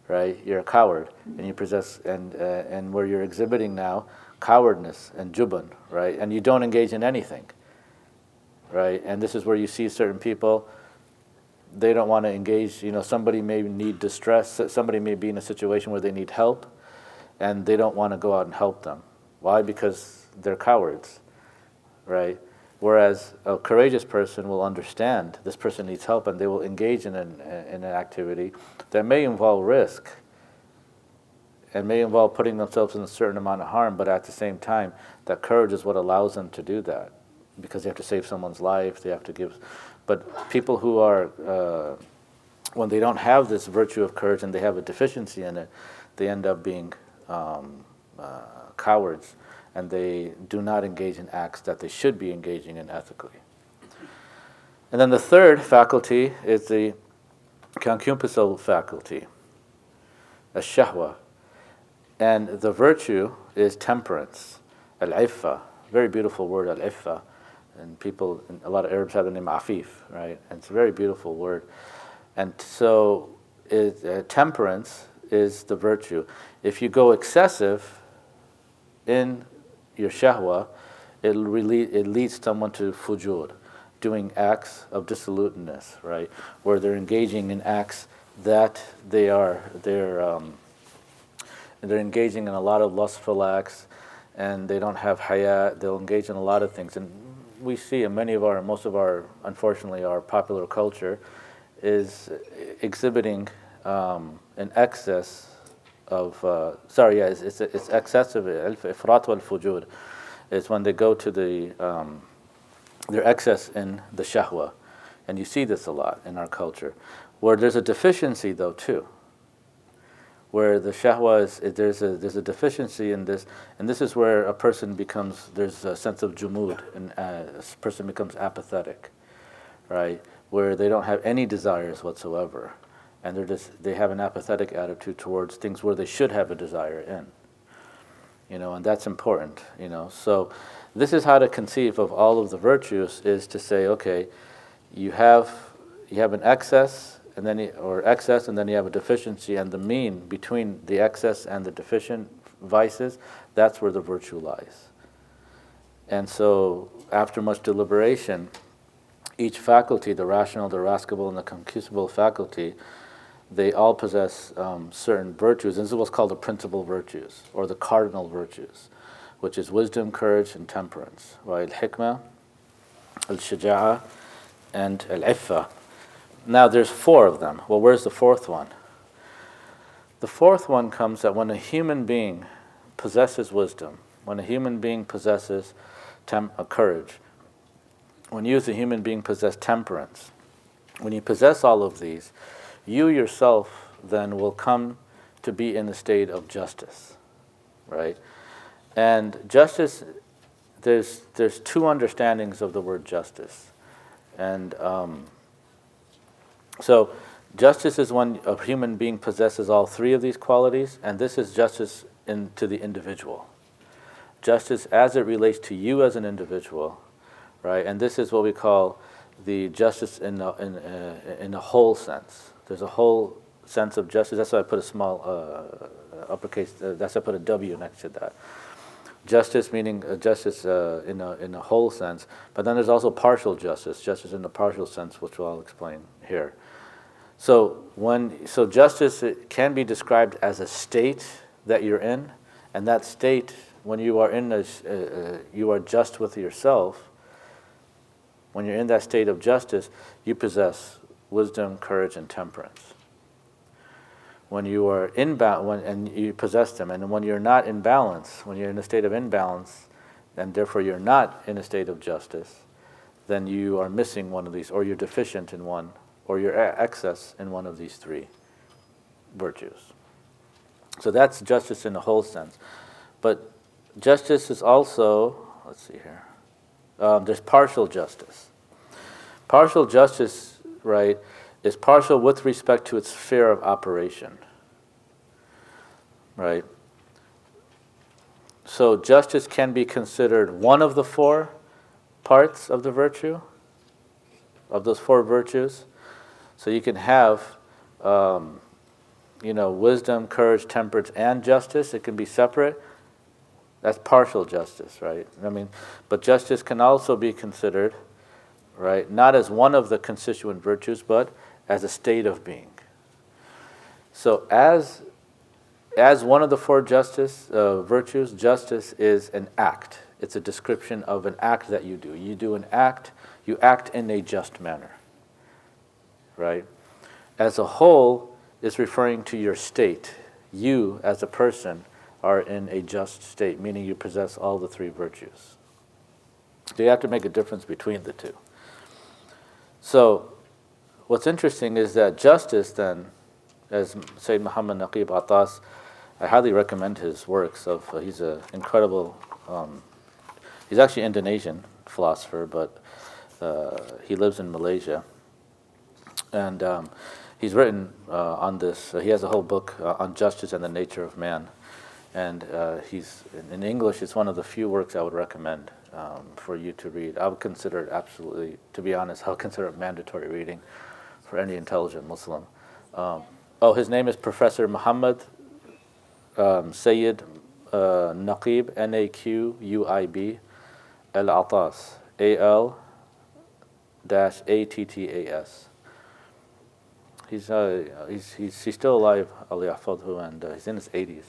right? You're a coward, and you possess, and where you're exhibiting now cowardness and juban, right? And you don't engage in anything, right? And this is where you see certain people, they don't want to engage. Somebody may need distress, somebody may be in a situation where they need help, and they don't want to go out and help them. Why? Because they're cowards, right? Whereas a courageous person will understand this person needs help, and they will engage in an activity that may involve risk and may involve putting themselves in a certain amount of harm, but at the same time, that courage is what allows them to do that, because they have to save someone's life, they have to give. But people who are, when they don't have this virtue of courage and they have a deficiency in it, they end up being cowards, and they do not engage in acts that they should be engaging in ethically. And then the third faculty is the concupiscible faculty, al-shahwa. And the virtue is temperance, al-iffa. Very beautiful word, al-iffa. And a lot of Arabs have the name afif, right? And it's a very beautiful word. And so temperance is the virtue. If you go excessive in your shahwa, it leads someone to fujur, doing acts of dissoluteness, right? Where they're engaging in acts that they're engaging in a lot of lustful acts, and they don't have haya. They'll engage in a lot of things, and we see in most of our, unfortunately, our popular culture is exhibiting an excess of, it's excessive, ifrat wal fujur, is when they go to their excess in the shahwa. And you see this a lot in our culture, where there's a deficiency though too, where the shahwa there's a deficiency in this, and this is where a person there's a sense of jumud, and a person becomes apathetic, right? Where they don't have any desires whatsoever, and they have an apathetic attitude towards things where they should have a desire in, and that's important, So this is how to conceive of all of the virtues, is to say, okay, you have an excess, and then you have a deficiency, and the mean between the excess and the deficient vices, that's where the virtue lies. And so after much deliberation, each faculty, the rational, the irascible, and the concupiscible faculty, they all possess certain virtues, and this is what's called the principal virtues, or the cardinal virtues, which is wisdom, courage, and temperance, right? Al-hikmah, al-shaja'a, and al-iffa. Now there's 4 of them. Well, where's the 4th one? The 4th one comes that when a human being possesses wisdom, when a human being possesses courage, when you as a human being possess temperance, when you possess all of these, you yourself then will come to be in a state of justice, right? And justice, there's 2 understandings of the word justice. And so justice is when a human being possesses all 3 of these qualities, and this is justice to the individual. Justice as it relates to you as an individual, right? And this is what we call the justice in a whole sense. There's a whole sense of justice. That's why I put a small uppercase. That's why I put a W next to that. Justice meaning justice in a whole sense, but then there's also partial justice, justice in the partial sense, which I'll explain here. So justice can be described as a state that you're in, and that state, when you are you are just with yourself. When you're in that state of justice, you possess wisdom, courage, and temperance. When you are and you possess them, and when you're not in balance, when you're in a state of imbalance, and therefore you're not in a state of justice, then you are missing one of these, or you're deficient in one, or you're excess in one of these three virtues. So that's justice in the whole sense. But justice is also, let's see here, there's partial justice. Partial justice, right, is partial with respect to its sphere of operation, right? So justice can be considered one of the four parts of the virtue, of those four virtues. So you can have, wisdom, courage, temperance, and justice. It can be separate. That's partial justice, right? But justice can also be considered, right, not as one of the constituent virtues, but as a state of being. So as one of the four virtues, justice is an act. It's a description of an act that you do. You do an act, you act in a just manner, right? As a whole is referring to your state. You, as a person, are in a just state, meaning you possess all the three virtues. So you have to make a difference between the two. So what's interesting is that justice then, as Sayyid Muhammad Naqib Atas, I highly recommend his works. He's an incredible, he's actually an Indonesian philosopher, but he lives in Malaysia. And he's written on this, he has a whole book on justice and the nature of man. And he's, in English, it's one of the few works I would recommend for you to read. I would consider it absolutely, to be honest, I would consider it mandatory reading for any intelligent Muslim. His name is Professor Muhammad Sayyid Naqib, N-A-Q-U-I-B, al-Atas, A-L-A-T-T-A-S. He's still alive, Ali Ahfadhu, and he's in his 80s.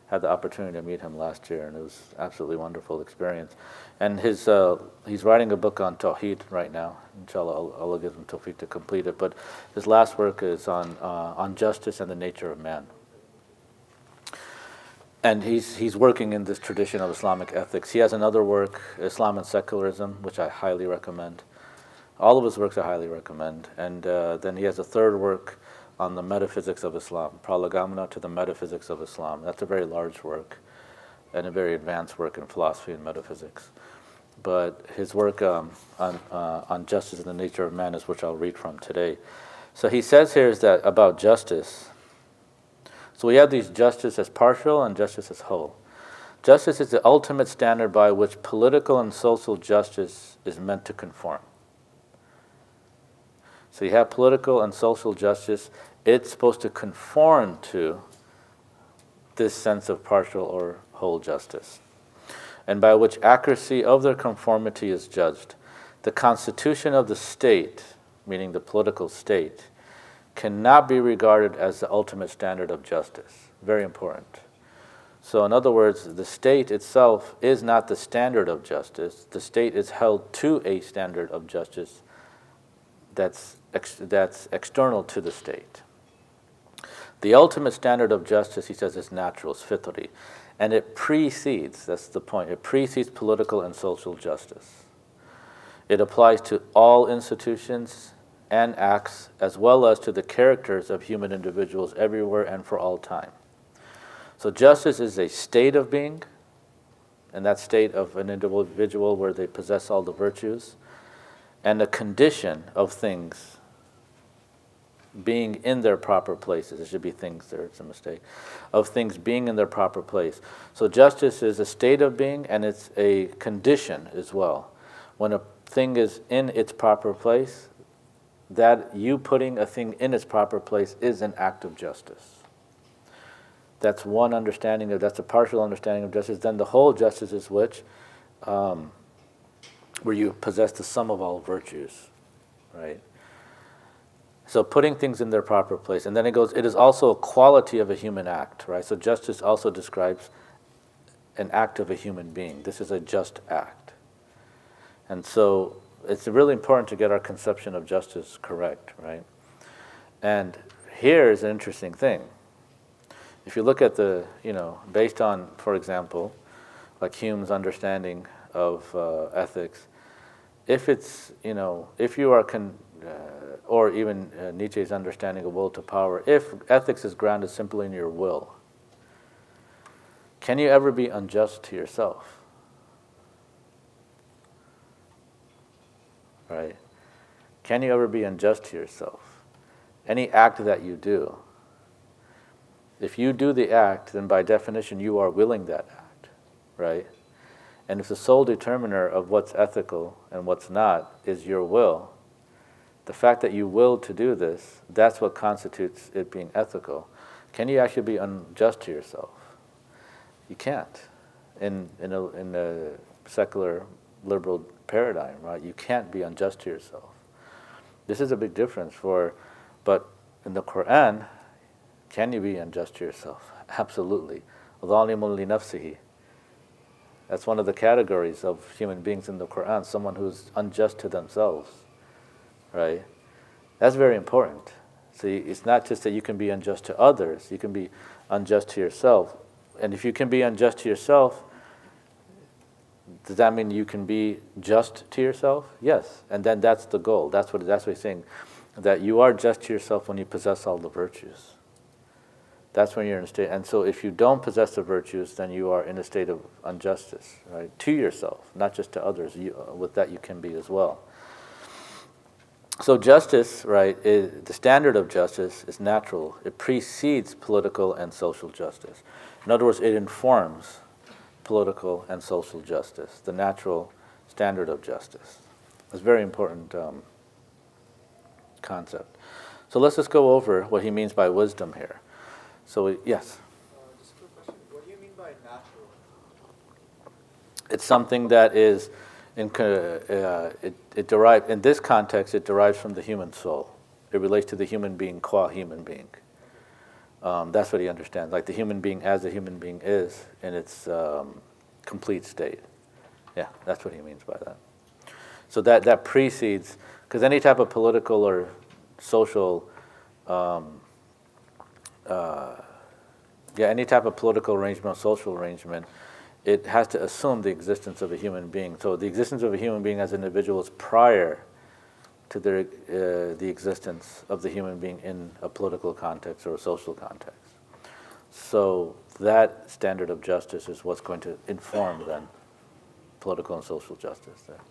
Had the opportunity to meet him last year, and it was an absolutely wonderful experience. And he's writing a book on Tawheed right now. Inshallah, Allah gives him tawfiq to complete it. But his last work is on justice and the nature of man. And he's working in this tradition of Islamic ethics. He has another work, Islam and Secularism, which I highly recommend. All of his works I highly recommend. And then he has a third work on the metaphysics of Islam, Prolegomena to the metaphysics of Islam. That's a very large work and a very advanced work in philosophy and metaphysics. But his work on justice and the nature of man is which I'll read from today. So he says here is that about justice. So we have these justice as partial and justice as whole. Justice is the ultimate standard by which political and social justice is meant to conform. So you have political and social justice. It's supposed to conform to this sense of partial or whole justice, and by which accuracy of their conformity is judged. The constitution of the state, meaning the political state, cannot be regarded as the ultimate standard of justice. Very important. So in other words, the state itself is not the standard of justice. The state is held to a standard of justice that's external to the state. The ultimate standard of justice, he says, is natural, it's fitri. And it precedes, that's the point, it precedes political and social justice. It applies to all institutions and acts, as well as to the characters of human individuals everywhere and for all time. So justice is a state of being, and that state of an individual where they possess all the virtues, and a condition of things being in their proper places. There should be things there, it's a mistake. Of things being in their proper place. So justice is a state of being, and it's a condition as well. When thing is in its proper place, that you putting a thing in its proper place is an act of justice. That's one understanding that's a partial understanding of justice. Then the whole justice is which, where you possess the sum of all virtues, right? So putting things in their proper place. And then it goes, it is also a quality of a human act, right? So justice also describes an act of a human being. This is a just act. And so it's really important to get our conception of justice correct, right? And here is an interesting thing. If you look at the, based on, for example, like Hume's understanding of ethics, if it's, if you are, or even Nietzsche's understanding of will to power, if ethics is grounded simply in your will, can you ever be unjust to yourself? Right? Can you ever be unjust to yourself? Any act that you do, if you do the act, then by definition you are willing that act, right? And if the sole determiner of what's ethical and what's not is your will, the fact that you will to do this, that's what constitutes it being ethical. Can you actually be unjust to yourself? You can't. In a secular liberal paradigm, right? You can't be unjust to yourself. This is a big difference but in the Quran, can you be unjust to yourself? Absolutely. ظَالِمٌ لِنَفْسِهِ. That's one of the categories of human beings in the Quran, someone who's unjust to themselves, right? That's very important. So it's not just that you can be unjust to others, you can be unjust to yourself. And if you can be unjust to yourself, does that mean you can be just to yourself? Yes. And then that's the goal. That's what he's saying, that you are just to yourself when you possess all the virtues. That's when you're in a state. And so if you don't possess the virtues, then you are in a state of injustice, right? To yourself, not just to others. With that you can be as well. So justice, right, the standard of justice is natural. It precedes political and social justice. In other words, it informs political and social justice, the natural standard of justice. It's a very important concept. So let's just go over what he means by wisdom here. So, yes? Just a quick question. What do you mean by natural? It's something that is, it derives, in this context, it derives from the human soul. It relates to the human being qua human being. That's what he understands, like the human being as a human being is in its complete state. Yeah, that's what he means by that. So that precedes, because any type of political or social, any type of political arrangement or social arrangement, it has to assume the existence of a human being. So the existence of a human being as an individual is prior to the existence of the human being in a political context or a social context. So that standard of justice is what's going to inform then political and social justice there.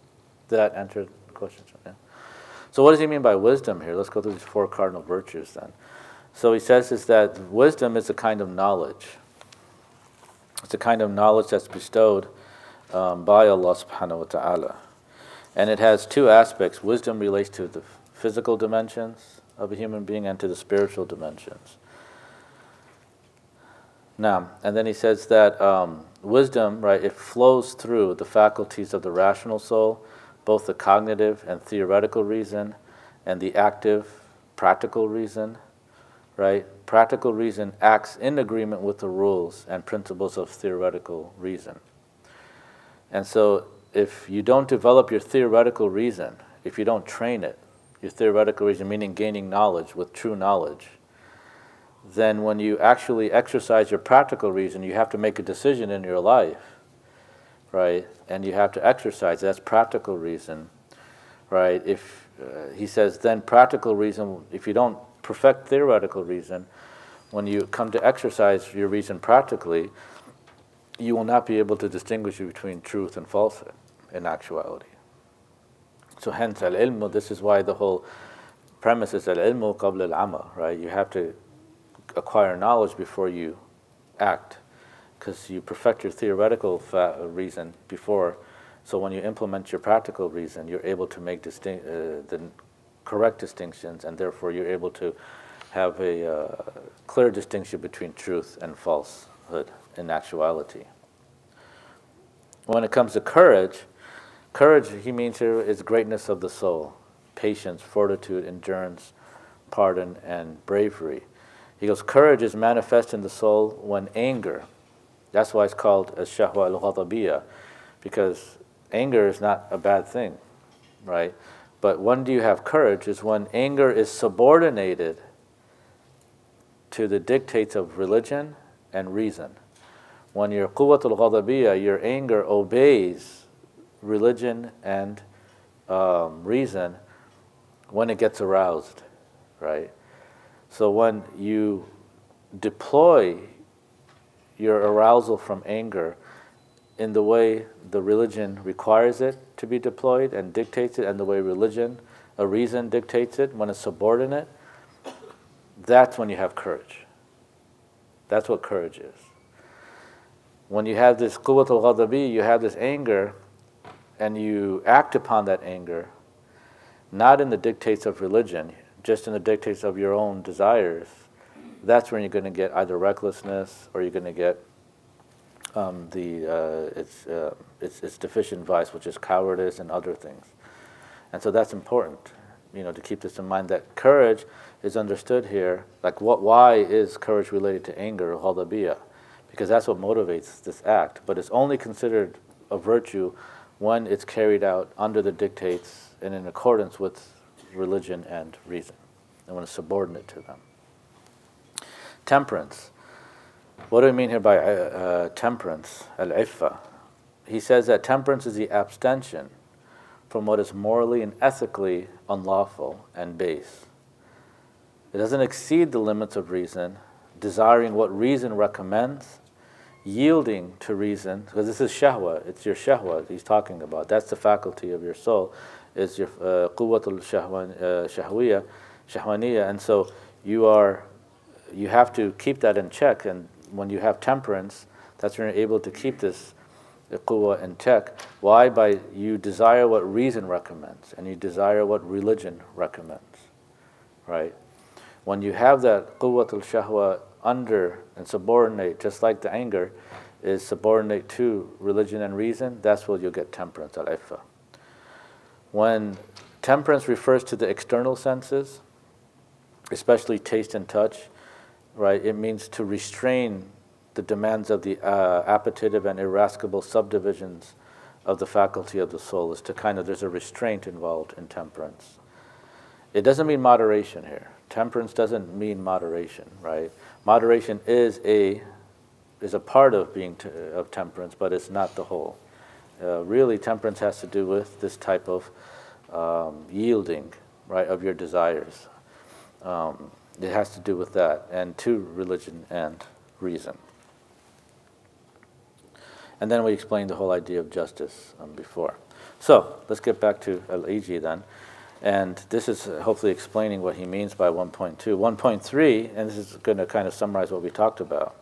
Did that answer the question? Yeah. So what does he mean by wisdom here? Let's go through these 4 cardinal virtues then. So he says is that wisdom is a kind of knowledge. It's a kind of knowledge that's bestowed by Allah subhanahu wa ta'ala. And it has 2 aspects. Wisdom relates to the physical dimensions of a human being and to the spiritual dimensions. Now, and then he says that wisdom, right, it flows through the faculties of the rational soul, both the cognitive and theoretical reason, and the active, practical reason, right? Practical reason acts in agreement with the rules and principles of theoretical reason. And so if you don't develop your theoretical reason, if you don't train it, your theoretical reason, meaning gaining knowledge with true knowledge, then when you actually exercise your practical reason, you have to make a decision in your life, right? And you have to exercise, that's practical reason, right? If he says then practical reason, if you don't perfect theoretical reason, when you come to exercise your reason practically, you will not be able to distinguish between truth and falsehood in actuality. So hence al-ilmu, this is why the whole premise is al-ilmu qabla al-amal, right? You have to acquire knowledge before you act, because you perfect your theoretical reason before, So when you implement your practical reason, you're able to make the correct distinctions, and therefore you're able to have a clear distinction between truth and falsehood in actuality. When it comes to courage, he means here is greatness of the soul, patience, fortitude, endurance, pardon, and bravery. He goes, courage is manifest in the soul when anger. That's why it's called a shahwa al-ghadabiyya, because anger is not a bad thing, right? But when do you have courage is when anger is subordinated to the dictates of religion and reason. When your quwwat al-ghadabiyya, your anger obeys religion and reason when it gets aroused, right? So when you deploy your arousal from anger in the way the religion requires it to be deployed and dictates it, and the way a reason dictates it, when it's subordinate, that's when you have courage. That's what courage is. When you have this quwwat al-ghadabi, you have this anger, and you act upon that anger, not in the dictates of religion, just in the dictates of your own desires, that's when you're going to get either recklessness or you're going to get its deficient vice, which is cowardice and other things. And so that's important, to keep this in mind, that courage is understood here, like why is courage related to anger, or ghadabiyya? Because that's what motivates this act, but it's only considered a virtue when it's carried out under the dictates and in accordance with religion and reason, and when it's subordinate to them. Temperance. What do we mean here by temperance, al-iffa? He says that temperance is the abstention from what is morally and ethically unlawful and base. It doesn't exceed the limits of reason, desiring what reason recommends, yielding to reason, because this is shahwa, it's your shahwa he's talking about. That's the faculty of your soul, is your quwwatul shahwaniyya, and so you have to keep that in check, and when you have temperance, that's when you're able to keep this quwwah in check. Why? By you desire what reason recommends, and you desire what religion recommends, right? When you have that quwwatul shahwa under and subordinate, just like the anger is subordinate to religion and reason, that's where you'll get temperance, al-iffa. When temperance refers to the external senses, especially taste and touch, right, it means to restrain the demands of the appetitive and irascible subdivisions of the faculty of the soul, is to there's a restraint involved in temperance. It doesn't mean moderation here. Temperance doesn't mean moderation, right? Moderation is a part of of temperance, but it's not the whole. Really, temperance has to do with this type of yielding, right, of your desires. It has to do with that, and to religion and reason. And then we explained the whole idea of justice before. So let's get back to al-Iji then. And this is hopefully explaining what he means by 1.2. 1.3, and this is going to kind of summarize what we talked about.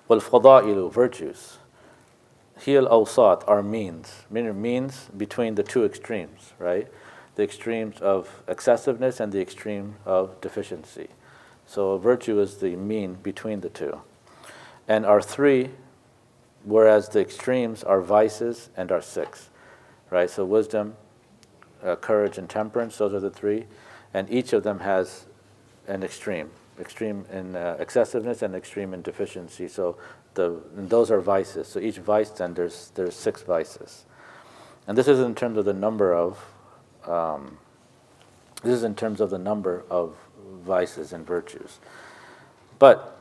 Wal-fadailu, virtues. Hiya al-awsat are means between the two extremes, right? The extremes of excessiveness and the extreme of deficiency. So a virtue is the mean between the two. And are three, whereas the extremes are vices and are six, right? So wisdom, courage, and temperance, those are the three. And each of them has an extreme in excessiveness and extreme in deficiency. So those are vices. So each vice, then there's six vices. And this is in terms of the number of vices and virtues. But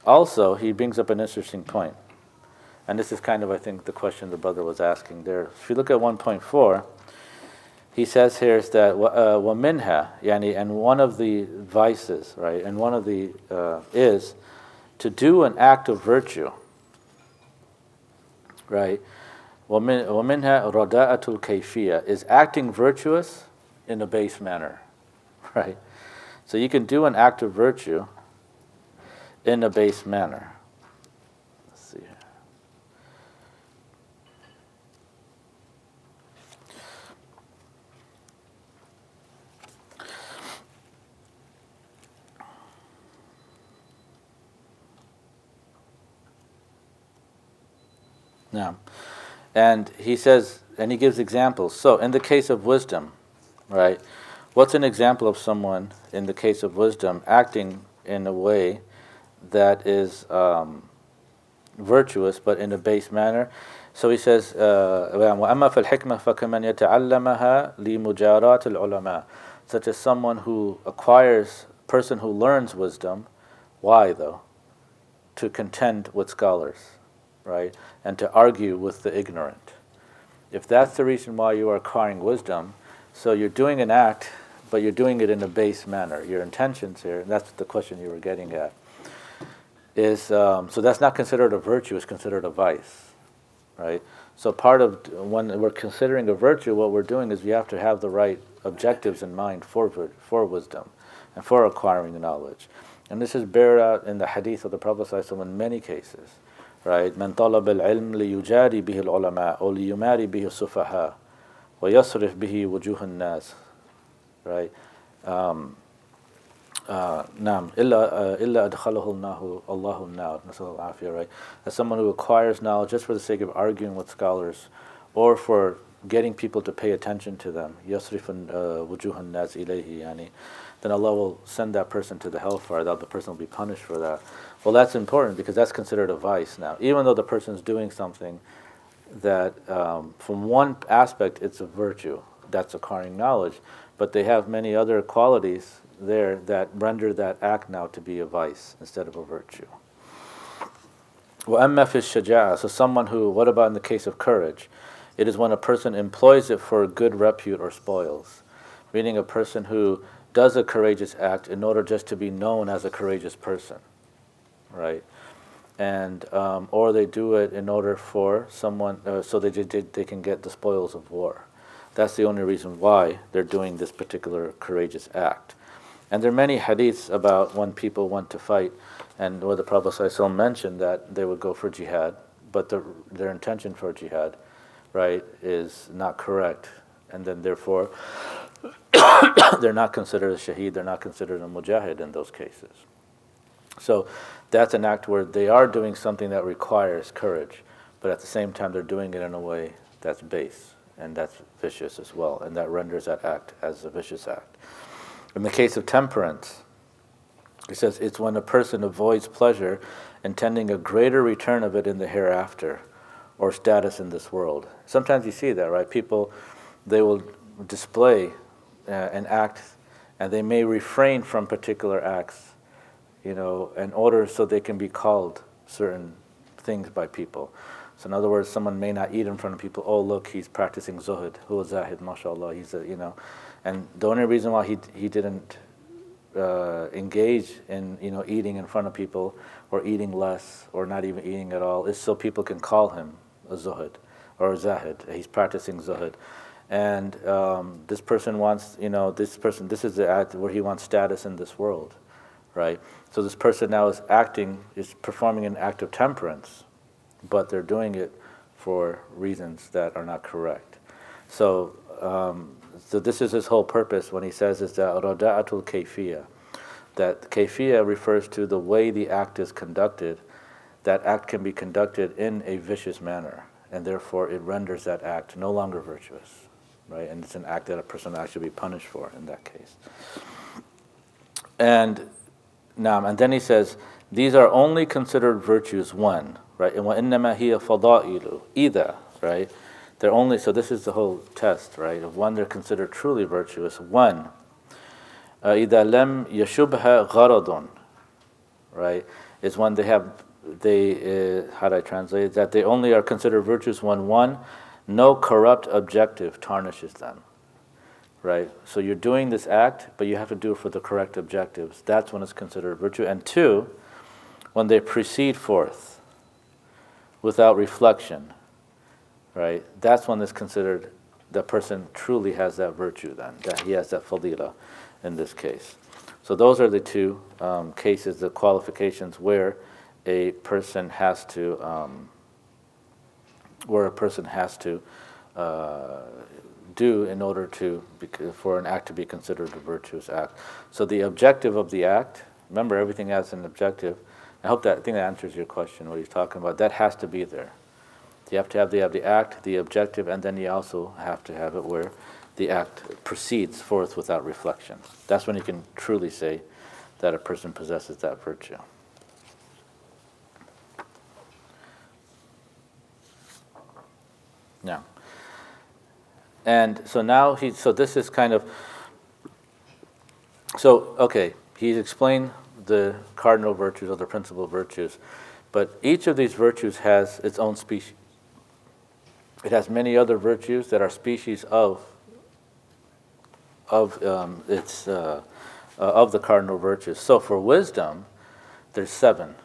also, he brings up an interesting point. And this is kind of, I think, the question the brother was asking there. If you look at 1.4, he says here is that وَمِنْهَا, and one of the vices, right, and one of the is to do an act of virtue, right? وَمِنْهَا رَدَاءَةُ الْكَيْفِيَّةِ is acting virtuous in a base manner, right? So you can do an act of virtue in a base manner. Let's see here. Now, and he says, and he gives examples. So, in the case of wisdom, right, what's an example of someone, in the case of wisdom, acting in a way that is virtuous but in a base manner? So he says, وَأَمَّا فِي الْحِكْمَةِ فَكَمَنْ يَتَعَلَّمَهَا لِمُجَارَاتِ الْعُلَمَاءِ, such as someone who acquires, person who learns wisdom. Why though? To contend with scholars, right? And to argue with the ignorant. If that's the reason why you are acquiring wisdom, so you're doing an act, but you're doing it in a base manner. Your intentions here, and that's the question you were getting at, is, so that's not considered a virtue, it's considered a vice. Right? So part of, when we're considering a virtue, what we're doing is we have to have the right objectives in mind for wisdom and for acquiring knowledge. And this is bear out in the hadith of the Prophet ﷺ in many cases. Right? مَنْ طَلَبَ الْعِلْمِ لِيُجَارِ بِهِ الْعُلَمَاءِ أو لِيُمَارِ بِهِ السُّفَهَاءِ وَيَصْرِفْ بِهِ وُجُوهَ النَّاسِ. Right? Naam, illa adkhalahu Allahu an-nar. Nasallallahu al-afiyah, right? As someone who acquires knowledge just for the sake of arguing with scholars, or for getting people to pay attention to them, yasrifun wujuhan nas ilayhi, yani, then Allah will send that person to the hellfire. That the person will be punished for that. Well, that's important because that's considered a vice now. Even though the person's doing something that, from one aspect, it's a virtue, that's acquiring knowledge, but they have many other qualities there that render that act now to be a vice instead of a virtue. وَأَمَّا فِي الشَّجَاعَةِ, so someone who, what about in the case of courage? It is when a person employs it for good repute or spoils, meaning a person who does a courageous act in order just to be known as a courageous person, right? And or they do it in order for someone, so they can get the spoils of war. That's the only reason why they're doing this particular courageous act. And there are many hadiths about when people went to fight, and where the Prophet ﷺ mentioned that they would go for jihad, but their intention for jihad, right, is not correct, and then therefore they're not considered a shaheed, they're not considered a mujahid in those cases. So that's an act where they are doing something that requires courage, but at the same time they're doing it in a way that's base, and that's vicious as well, and that renders that act as a vicious act. In the case of temperance, it says it's when a person avoids pleasure, intending a greater return of it in the hereafter, or status in this world. Sometimes you see that, right? People, they will display an act, and they may refrain from particular acts, in order so they can be called certain things by people. So in other words, someone may not eat in front of people. Oh, look, he's practicing zuhud. Huwa zahid, mashallah. He's and the only reason why he didn't engage in eating in front of people, or eating less, or not even eating at all, is so people can call him a zuhud or a zahid. He's practicing zuhud, and this person wants this is the act where he wants status in this world, right? So this person now is performing an act of temperance, but they're doing it for reasons that are not correct. So this is his whole purpose when he says is that rada'atul kayfiyah, that kayfiyah refers to the way the act is conducted. That act can be conducted in a vicious manner, and therefore it renders that act no longer virtuous, right? And it's an act that a person will actually be punished for in that case. And then he says, these are only considered virtues when, right? And وَإِنَّمَا هِيَ فَضَائِلُ إِذَا, right? They're only, so this is the whole test, right, of when they're considered truly virtuous. When إِذَا لَمْ يَشُبْهَ غَرَضٌ, right, is when how do I translate it? That they only are considered virtuous when, one, no corrupt objective tarnishes them, right? So you're doing this act, but you have to do it for the correct objectives. That's when it's considered virtue. And two, when they proceed forth without reflection, right? That's when it's considered the person truly has that virtue then, that he has that fadila in this case. So those are the two cases, the qualifications where a person has to do in order for an act to be considered a virtuous act. So the objective of the act, remember everything has an objective. I think that answers your question, what he's talking about. That has to be there. You have to have the act, the objective, and then you also have to have it where the act proceeds forth without reflection. That's when you can truly say that a person possesses that virtue. Now, and so now so this is kind of, so okay, he's explained the cardinal virtues or the principal virtues, but each of these virtues has its own species. It has many other virtues that are species of the cardinal virtues. So for wisdom, there's 7,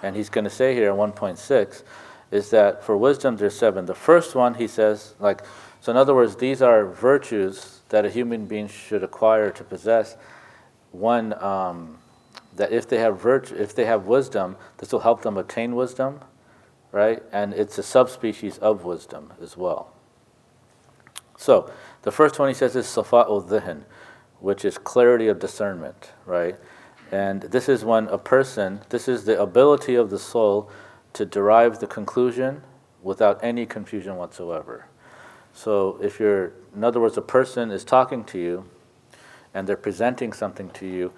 and he's going to say here in 1.6 is that for wisdom there's 7. The first one, he says, so in other words, these are virtues that a human being should acquire to possess. One, that if they have wisdom, this will help them attain wisdom, right? And it's a subspecies of wisdom as well. So the first one he says is safa'u dhihin, which is clarity of discernment, right? And this is when this is the ability of the soul to derive the conclusion without any confusion whatsoever. So if in other words, a person is talking to you and they're presenting something to you,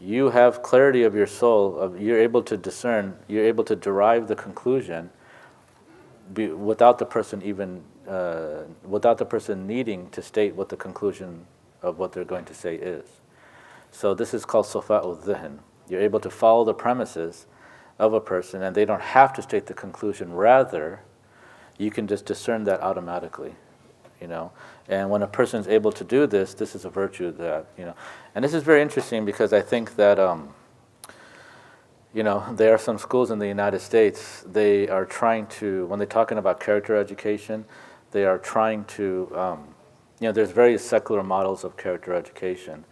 you have clarity of your soul, you're able to discern, you're able to derive the conclusion without the person needing to state what the conclusion of what they're going to say is. So this is called safa'u dhihin. You're able to follow the premises of a person and they don't have to state the conclusion. Rather, you can just discern that automatically, And when a person is able to do this, this is a virtue that, And this is very interesting because I think that, there are some schools in the United States, they are trying to, when they're talking about character education, they are trying to, there's various secular models of character education.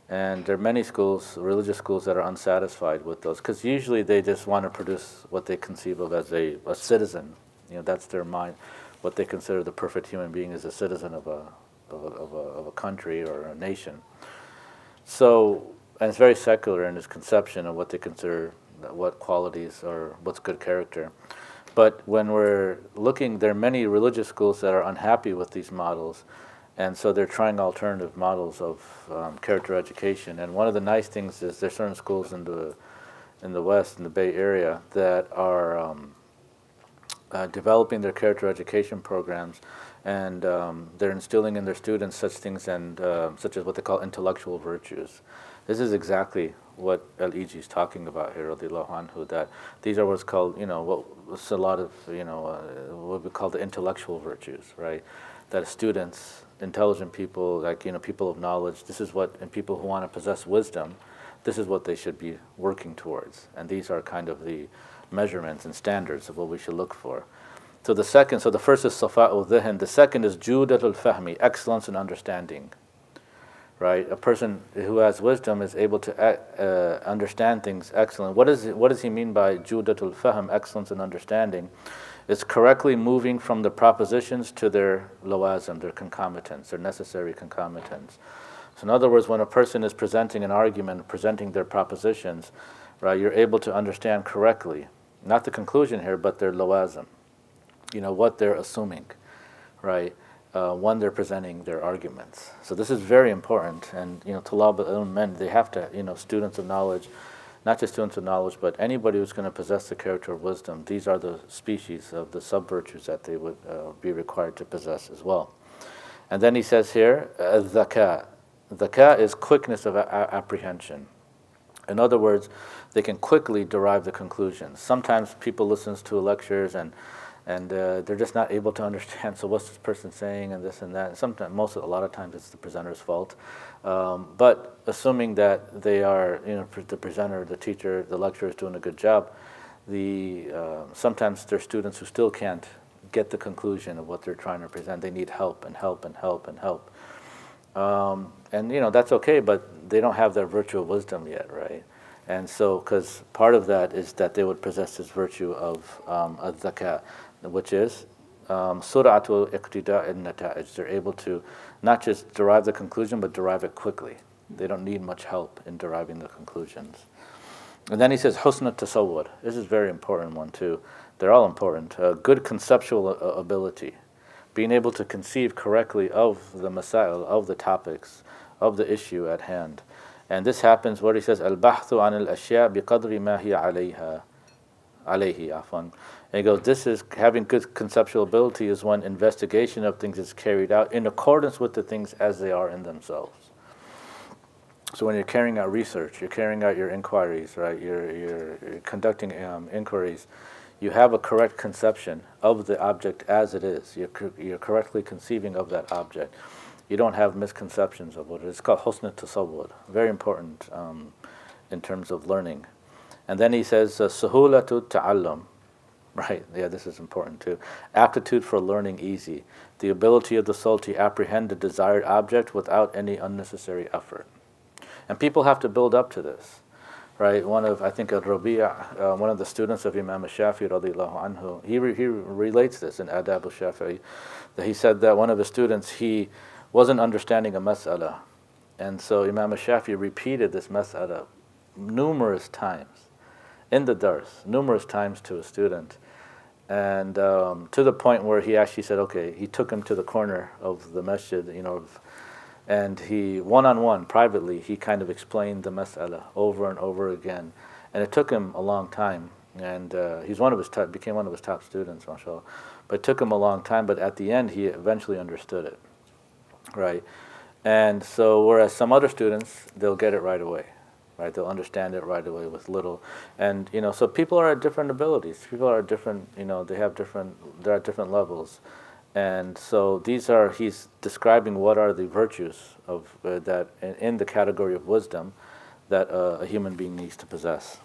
And there are many schools, religious schools, that are unsatisfied with those because usually they just want to produce what they conceive of as a citizen. That's their mind. What they consider the perfect human being is a citizen of a country or a nation. So, and it's very secular in its conception of what they consider what qualities or what's good character. But when we're looking, there are many religious schools that are unhappy with these models, and so they're trying alternative models of character education. And one of the nice things is there's certain schools in the West, in the Bay Area, that are developing their character education programs, and they're instilling in their students such things and such as what they call intellectual virtues. This is exactly what al-Iji is talking about here, radiallahu anhu, that these are what's called, what's a lot of, what we call the intellectual virtues, right? That students, intelligent people, people of knowledge, this is what, and people who want to possess wisdom, this is what they should be working towards. And these are kind of the measurements and standards of what we should look for. So the first is safa'u dhihin, the second is judatul fahmi, excellence in understanding. Right, a person who has wisdom is able to understand things excellently. What does he mean by judatul fahm, excellence in understanding? It's correctly moving from the propositions to their lawazim, their concomitants, their necessary concomitants. So in other words, when a person is presenting an argument, presenting their propositions, right, you're able to understand correctly, not the conclusion here, but their lawazim, what they're assuming, right? When they're presenting their arguments. So this is very important, and Tulab al-Ilm, they have to, students of knowledge, not just students of knowledge, but anybody who's going to possess the character of wisdom, these are the species of the sub-virtues that they would be required to possess as well. And then he says here, dhaka. Dhaka is quickness of apprehension. In other words, they can quickly derive the conclusions. Sometimes people listen to lectures and they're just not able to understand, so what's this person saying and this and that. And sometimes, a lot of times it's the presenter's fault. But assuming that they are, the presenter, the teacher, the lecturer is doing a good job, sometimes there are students who still can't get the conclusion of what they're trying to present. They need help and help and help and help. And that's okay, but they don't have their virtue of wisdom yet, right? And so, because part of that is that they would possess this virtue of al-dhaka, which is sur'atul iqtida' an-nata'ij. They're able to not just derive the conclusion, but derive it quickly. They don't need much help in deriving the conclusions. And then he says husn at-tasawwur. This is a very important one too. They're all important. Good conceptual ability, being able to conceive correctly of the masail, of the topics, of the issue at hand. And this happens where he says, al-bahthu an al-ashya biqadri ma hiya alayhi, afwan. And he goes, this is, having good conceptual ability is when investigation of things is carried out in accordance with the things as they are in themselves. So when you're carrying out research, you're carrying out your inquiries, right? You're conducting inquiries. You have a correct conception of the object as it is. You're correctly conceiving of that object. You don't have misconceptions of what it is. It's called husn al-tasawwur. Very important in terms of learning. And then he says, suhulatu ta'allum. Right, yeah, this is important too. Aptitude for learning easy. The ability of the soul to apprehend the desired object without any unnecessary effort. And people have to build up to this. Right, I think al-Rabi', one of the students of Imam al-Shafi'i radiallahu anhu, he relates this in Adab al-Shafi'i, that he said that one of his students, he wasn't understanding a mas'ala. And so Imam al-Shafi'i repeated this mas'ala numerous times in the dars, numerous times to a student. And to the point where he actually said, okay, he took him to the corner of the masjid, and he, one-on-one, privately, he kind of explained the mas'ala over and over again. And it took him a long time. And he's became one of his top students, mashallah. But it took him a long time, but at the end, he eventually understood it. Right? And so, whereas some other students, they'll get it right away. Right? They'll understand it right away with little. And, so people are at different abilities. People are at different, they're at different levels. And so he's describing what are the virtues of that in the category of wisdom that a human being needs to possess.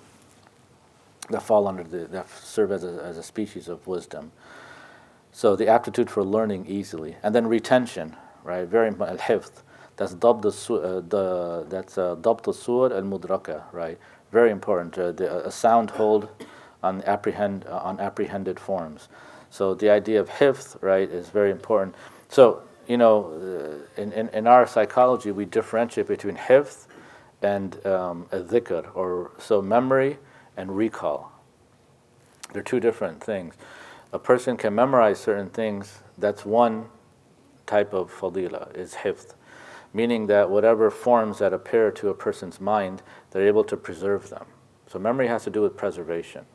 That fall under that serve as a species of wisdom. So the aptitude for learning easily, and then retention, right? Very important. Al-hifth, that's dabt al-sur al-mudraka, right? Very important. A sound hold on apprehended forms. So the idea of hifth, right, is very important. So, in our psychology, we differentiate between hifth and a dhikr, so memory and recall. They're two different things. A person can memorize certain things. That's one type of fadila, is hifth, meaning that whatever forms that appear to a person's mind, they're able to preserve them. So memory has to do with preservation.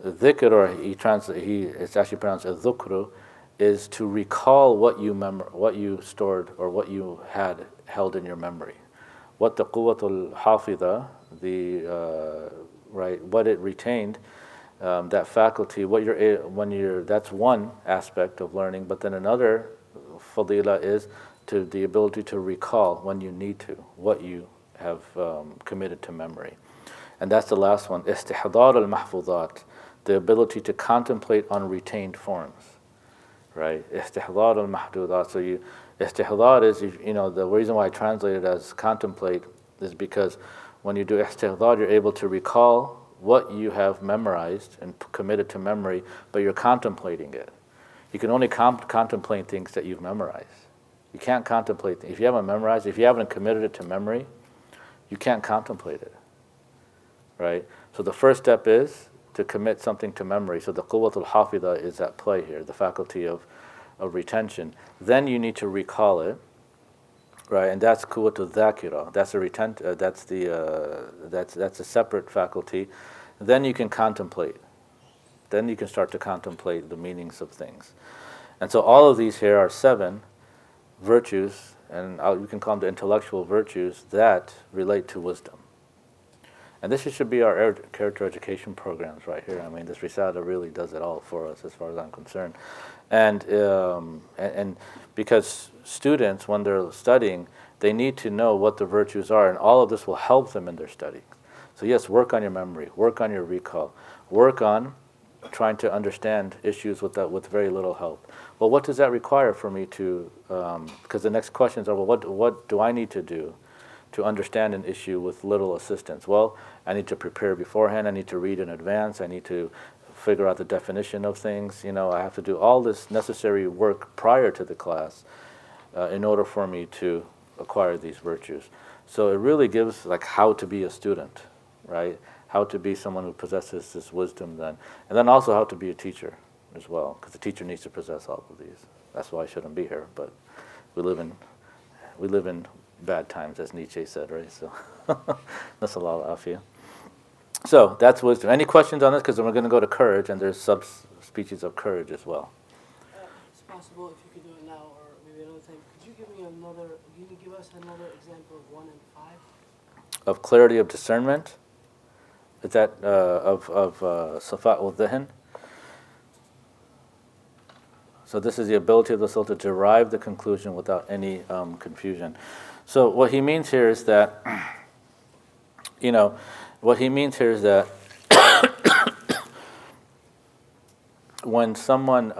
Dhikr, or it's actually pronounced dhukru, is to recall what you stored or what you had held in your memory. What the quwwatul hafidha, what it retained, that faculty. That's one aspect of learning. But then another fadila is to the ability to recall when you need to what you have committed to memory, and that's the last one. Istihdar al-mahfuzat. The ability to contemplate on retained forms, right? Istihdar al-mahdudat. So istihdar is, the reason why I translate it as contemplate is because when you do istihdar, you're able to recall what you have memorized and committed to memory, but you're contemplating it. You can only contemplate things that you've memorized. You can't contemplate if you haven't memorized, if you haven't committed it to memory, you can't contemplate it, right? So the first step is to commit something to memory. So the quwwatul hafidha is at play here, the faculty of retention. Then you need to recall it, right? And that's quwwatul dhakira. That's a separate faculty. Then you can contemplate. Then you can start to contemplate the meanings of things. And so all of these here are 7 virtues, and we can call them the intellectual virtues that relate to wisdom. And this should be our character education programs right here. I mean, this Risala really does it all for us as far as I'm concerned. And because students, when they're studying, they need to know what the virtues are, and all of this will help them in their study. So yes, work on your memory, work on your recall, work on trying to understand issues with very little help. Well, what does that require for me to, because the next questions are, well, what do I need to do to understand an issue with little assistance? Well, I need to prepare beforehand, I need to read in advance, I need to figure out the definition of things, I have to do all this necessary work prior to the class in order for me to acquire these virtues. So it really gives like how to be a student, right? how to be someone who possesses this wisdom then. And then also how to be a teacher as well, because the teacher needs to possess all of these. That's why I shouldn't be here, but we live in bad times, as Nietzsche said, right? So that's a lot of afia. So that's wisdom. Any questions on this? Because we're going to go to courage, and there's subspecies of courage as well. It's possible if you could do it now or maybe another time. Could you give us another example of 1 and 5? Of clarity of discernment? Is that of Safa ul-Dhihin? So this is the ability of the soul to derive the conclusion without any confusion. So what he means here is that, when someone,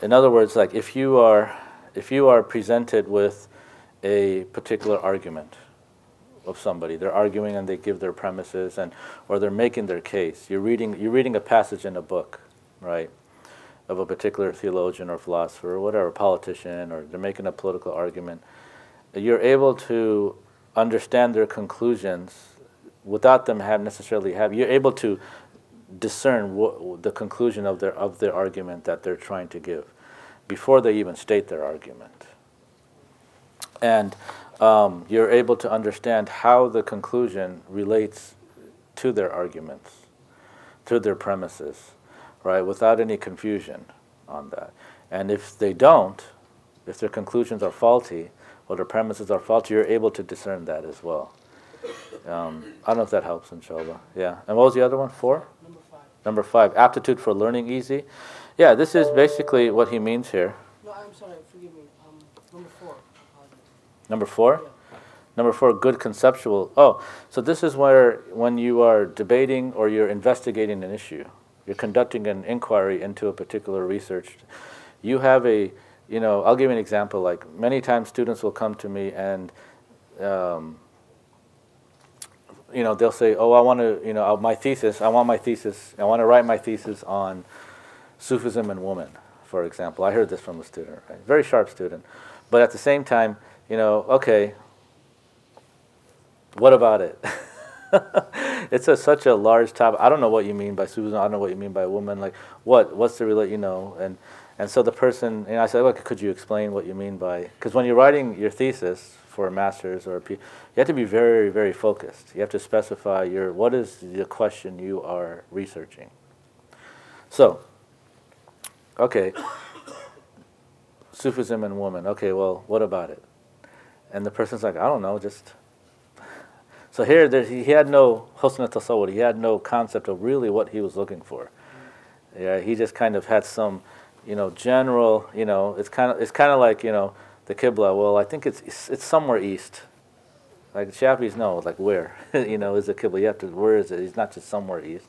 in other words, like if you are presented with a particular argument of somebody, they're arguing and they give their premises or they're making their case. You're reading a passage in a book, right, of a particular theologian or philosopher or whatever, politician, or they're making a political argument. You're able to understand their conclusions without them you're able to discern the conclusion of their argument that they're trying to give before they even state their argument. And you're able to understand how the conclusion relates to their arguments, to their premises, right, without any confusion on that. And if they don't, if their conclusions are faulty or their premises are faulty, you're able to discern that as well. I don't know if that helps, inshallah. Yeah. And what was the other one? 4? Number 5. Aptitude for learning easy. Yeah, this is basically what he means here. No, I'm sorry, forgive me. Number 4. Number 4? Yeah. Number 4, good conceptual. Oh, so this is where when you are debating or you're investigating an issue, you're conducting an inquiry into a particular research, you have I'll give you an example. Like many times students will come to me and, they'll say, oh, I want to write my thesis on Sufism and women, for example. I heard this from a student, right? Very sharp student. But at the same time, okay, what about it? It's such a large topic. I don't know what you mean by Sufism. I don't know what you mean by woman. Like, what's the and so the person, I said, look, could you explain what you mean by, because when you're writing your thesis for a master's or you have to be very, very focused. You have to specify what is the question you are researching. So, okay, Sufism and woman. Okay, well, what about it? And the person's like, I don't know, just... So here, he had no husn tasawwur. He had no concept of really what he was looking for. Yeah, he just kind of had some, general. It's kind of like the Qibla. Well, I think it's somewhere east. Like the Shafis know, like where, is the Qibla? You have to, where is it? It's not just somewhere east.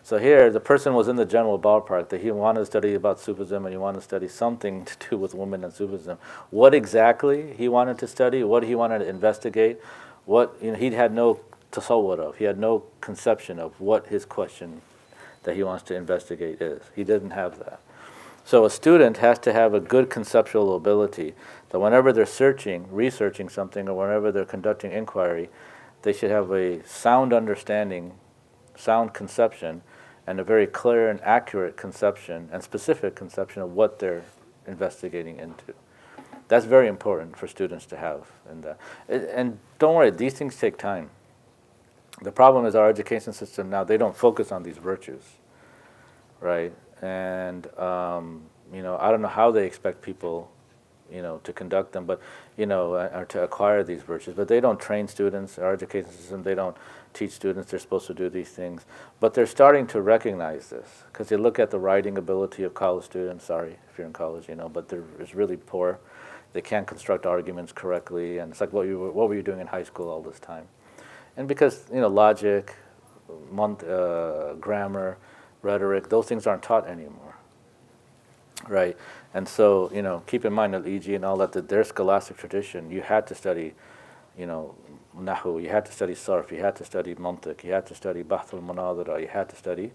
So here, the person was in the general ballpark that he wanted to study about Sufism and he wanted to study something to do with women and Sufism. What exactly he wanted to study, what he wanted to investigate, he had no tasawwur of, he had no conception of what his question that he wants to investigate is. He didn't have that. So a student has to have a good conceptual ability that whenever they're researching something, or whenever they're conducting inquiry, they should have a sound understanding, sound conception, and a very clear and accurate conception and specific conception of what they're investigating into. That's very important for students to have. And don't worry, these things take time. The problem is our education system now, they don't focus on these virtues, right? And, I don't know how they expect people, to conduct them, but, or to acquire these virtues. But they don't train students. Our education system, they don't teach students they're supposed to do these things. But they're starting to recognize this, because they look at the writing ability of college students. Sorry if you're in college, but it's really poor. They can't construct arguments correctly, and it's like, what were you doing in high school all this time? And because, logic, grammar, rhetoric, those things aren't taught anymore, right? And so, keep in mind al-Iji and all that their scholastic tradition, you had to study, nahu, you had to study sarf, you had to study mantiq, you had to study bahth al-munadara, you had to study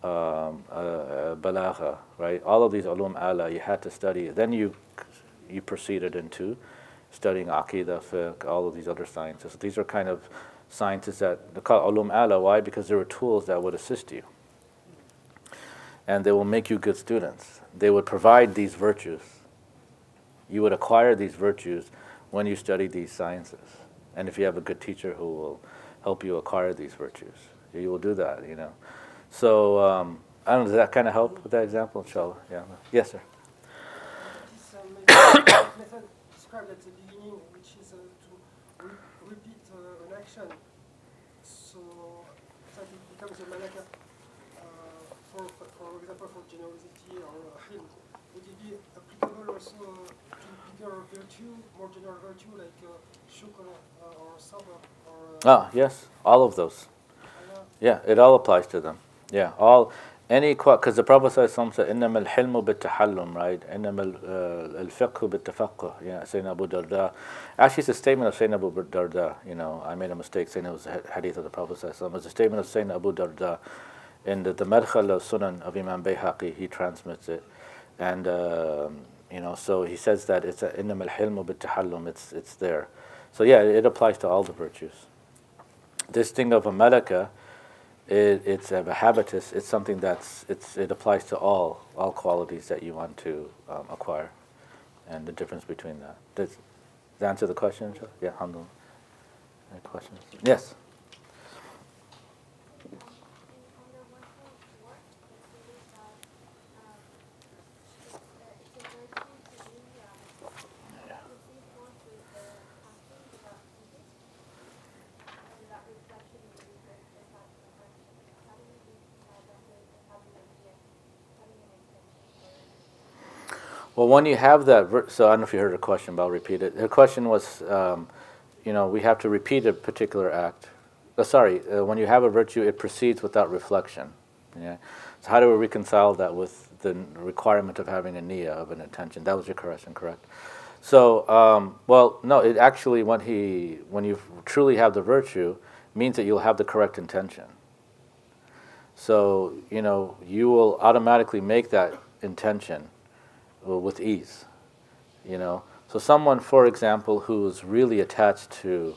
balagha, right? All of these ulum ala, you had to study. Then you proceeded into studying aqidah, fiqh, all of these other sciences. These are kind of sciences that they call ulum ala. Why? Because there were tools that would assist you, and they will make you good students. They would provide these virtues. You would acquire these virtues when you study these sciences, and if you have a good teacher who will help you acquire these virtues, you will do that. So I don't know. Does that kind of help with that example? Inshallah. Yeah. Yes, sir. This method described at the beginning, which is to repeat an action, so that it becomes a malaka. For example, for generosity or hilm, would it be applicable also to bigger virtue, more general virtue like shukr or sabr or? Yes, all of those. Yeah, it all applies to them. Yeah, because the Prophet said, "Innama al-hilmu bit-tahallum," right? "Innama al-fiqhu bit-tafaqquh." Yeah, Sayyidina Abu Darda. Actually, it's a statement of Sayyidina Abu Darda. I made a mistake saying it was a hadith of the Prophet. It's a statement of Sayyidina Abu Darda. In the Madkhal of Sunan of Imam Bayhaqi, he transmits it, and so he says that it's "Innama al-hilmu bit-tahallum." It's there. So yeah, it applies to all the virtues. This thing of a malaka, it's a habitus. It's something it applies to all qualities that you want to acquire, and the difference between that. Does that answer the question? Yeah, alhamdulillah. Any questions? Yes. Well, when you have that, so I don't know if you heard her question, but I'll repeat it. Her question was, we have to repeat a particular act. When you have a virtue, it proceeds without reflection. Yeah. So how do we reconcile that with the requirement of having a niyyah, of an intention? That was your question, correct? So, no, it actually, when you truly have the virtue, means that you'll have the correct intention. So, you will automatically make that intention with ease, So someone, for example, who's really attached to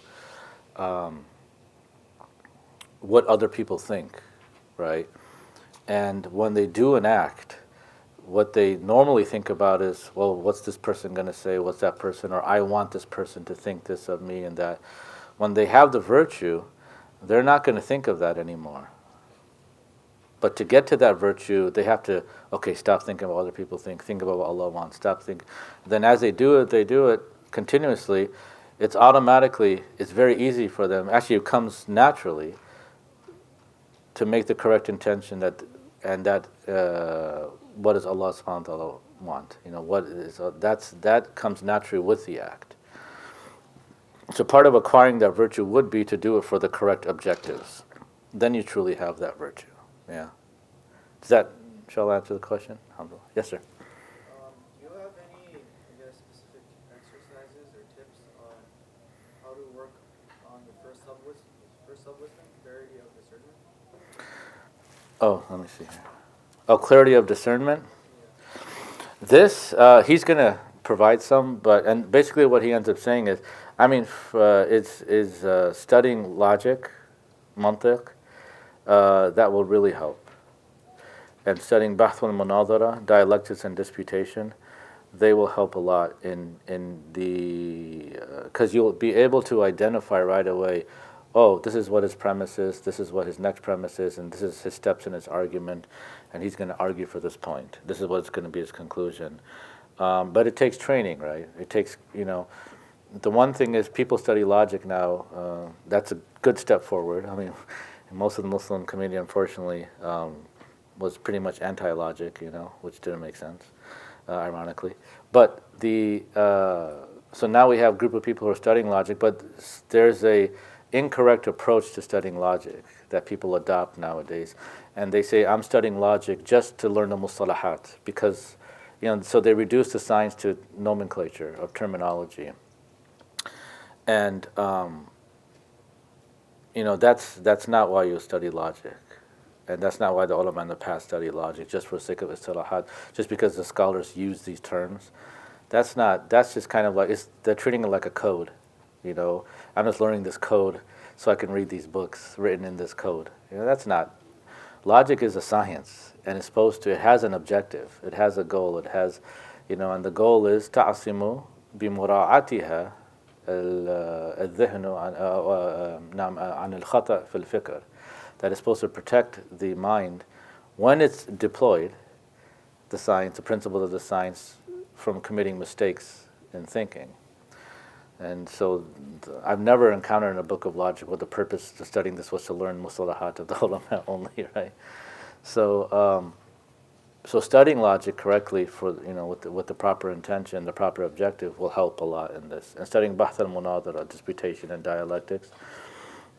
what other people think, right? And when they do an act, what they normally think about is, well, what's this person going to say? What's that person? Or I want this person to think this of me and that. When they have the virtue, they're not going to think of that anymore. But to get to that virtue, they have to, stop thinking about what other people think about what Allah wants, stop thinking. Then as they do it continuously, it's very easy for them. Actually, it comes naturally to make the correct intention what does Allah subhanahu wa ta'ala want? That comes naturally with the act. So part of acquiring that virtue would be to do it for the correct objectives. Then you truly have that virtue. Yeah. Shall I answer the question? Yes, sir. Do you have any, specific exercises or tips on how to work on the first sub-wisdom, clarity of discernment? Oh, let me see here. Oh, clarity of discernment. Yeah. This, he's going to provide some, and basically what he ends up saying is, it's studying logic, mantiq, that will really help. And studying bahth al-munadhara, dialectics and disputation, they will help a lot in the, because you'll be able to identify right away, this is what his premise is, this is what his next premise is, and this is his steps in his argument, and he's going to argue for this point. This is what's going to be his conclusion. But it takes training, right? It takes, the one thing is people study logic now. That's a good step forward. Most of the Muslim community, unfortunately, was pretty much anti-logic, which didn't make sense, ironically. But so now we have a group of people who are studying logic, but there's a incorrect approach to studying logic that people adopt nowadays. And they say, I'm studying logic just to learn the mustalahat, because, so they reduce the science to nomenclature of terminology. And, that's not why you study logic. And that's not why the ulama in the past study logic, just for the sake of istilahat, just because the scholars use these terms. That's just kind of like, they're treating it like a code. I'm just learning this code. so I can read these books written in this code. That's not. Logic is a science, and it's supposed to. It has an objective. It has a goal. It has, and the goal is تعصم بمراعاتها الذهن عن الخطأ في الفكر. That is supposed to protect the mind when it's deployed, the science, the principles of the science, from committing mistakes in thinking. And so I've never encountered in a book of logic what the purpose of studying this was to learn mustalahat of the ulama only, right? So so studying logic correctly for with the proper intention, the proper objective will help a lot in this. And studying bahth al-munadara, disputation and dialectics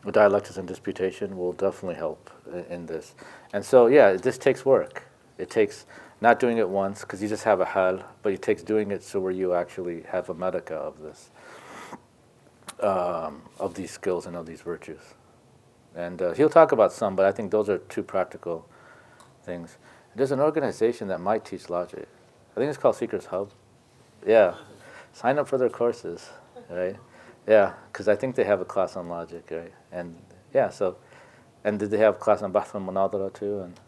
and disputation will definitely help in this. And so this takes work. It takes not doing it once because you just have a hal, but it takes doing it so where you actually have a medika of this. Of these skills and of these virtues. And he'll talk about some, but I think those are two practical things. There's an organization that might teach logic. I think it's called SeekersHub. Yeah. Sign up for their courses, right? Yeah, because I think they have a class on logic, right? And and did they have a class on Bahth al-Munadara too? And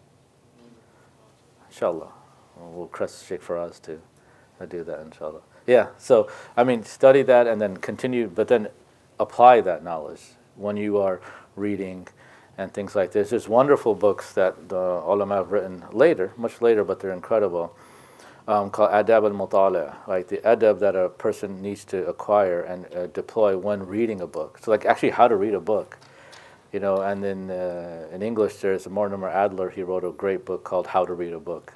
inshallah, we'll request Sheikh Faraz to do that, inshallah. Yeah, so, study that and then continue, but then apply that knowledge when you are reading and things like this. There's wonderful books that the ulama have written later, much later, but they're incredible, called Adab al-Mutala', right? The adab that a person needs to acquire and deploy when reading a book. So, actually how to read a book, and then in English there's Mortimer Adler, he wrote a great book called How to Read a Book.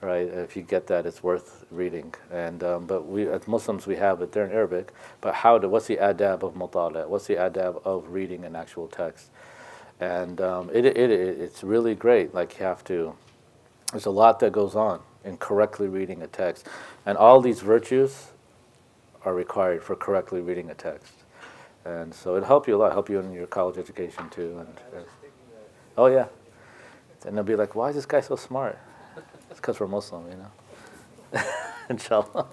Right, if you get that, it's worth reading. And but we, as Muslims, we have it. They're in Arabic. But what's the adab of mutala'? What's the adab of reading an actual text? And it's really great. You have to. There's a lot that goes on in correctly reading a text, and all these virtues are required for correctly reading a text. And so it'll help you a lot. Help you in your college education too. And oh yeah, and they'll be like, "Why is this guy so smart?" It's because we're Muslim, Inshallah.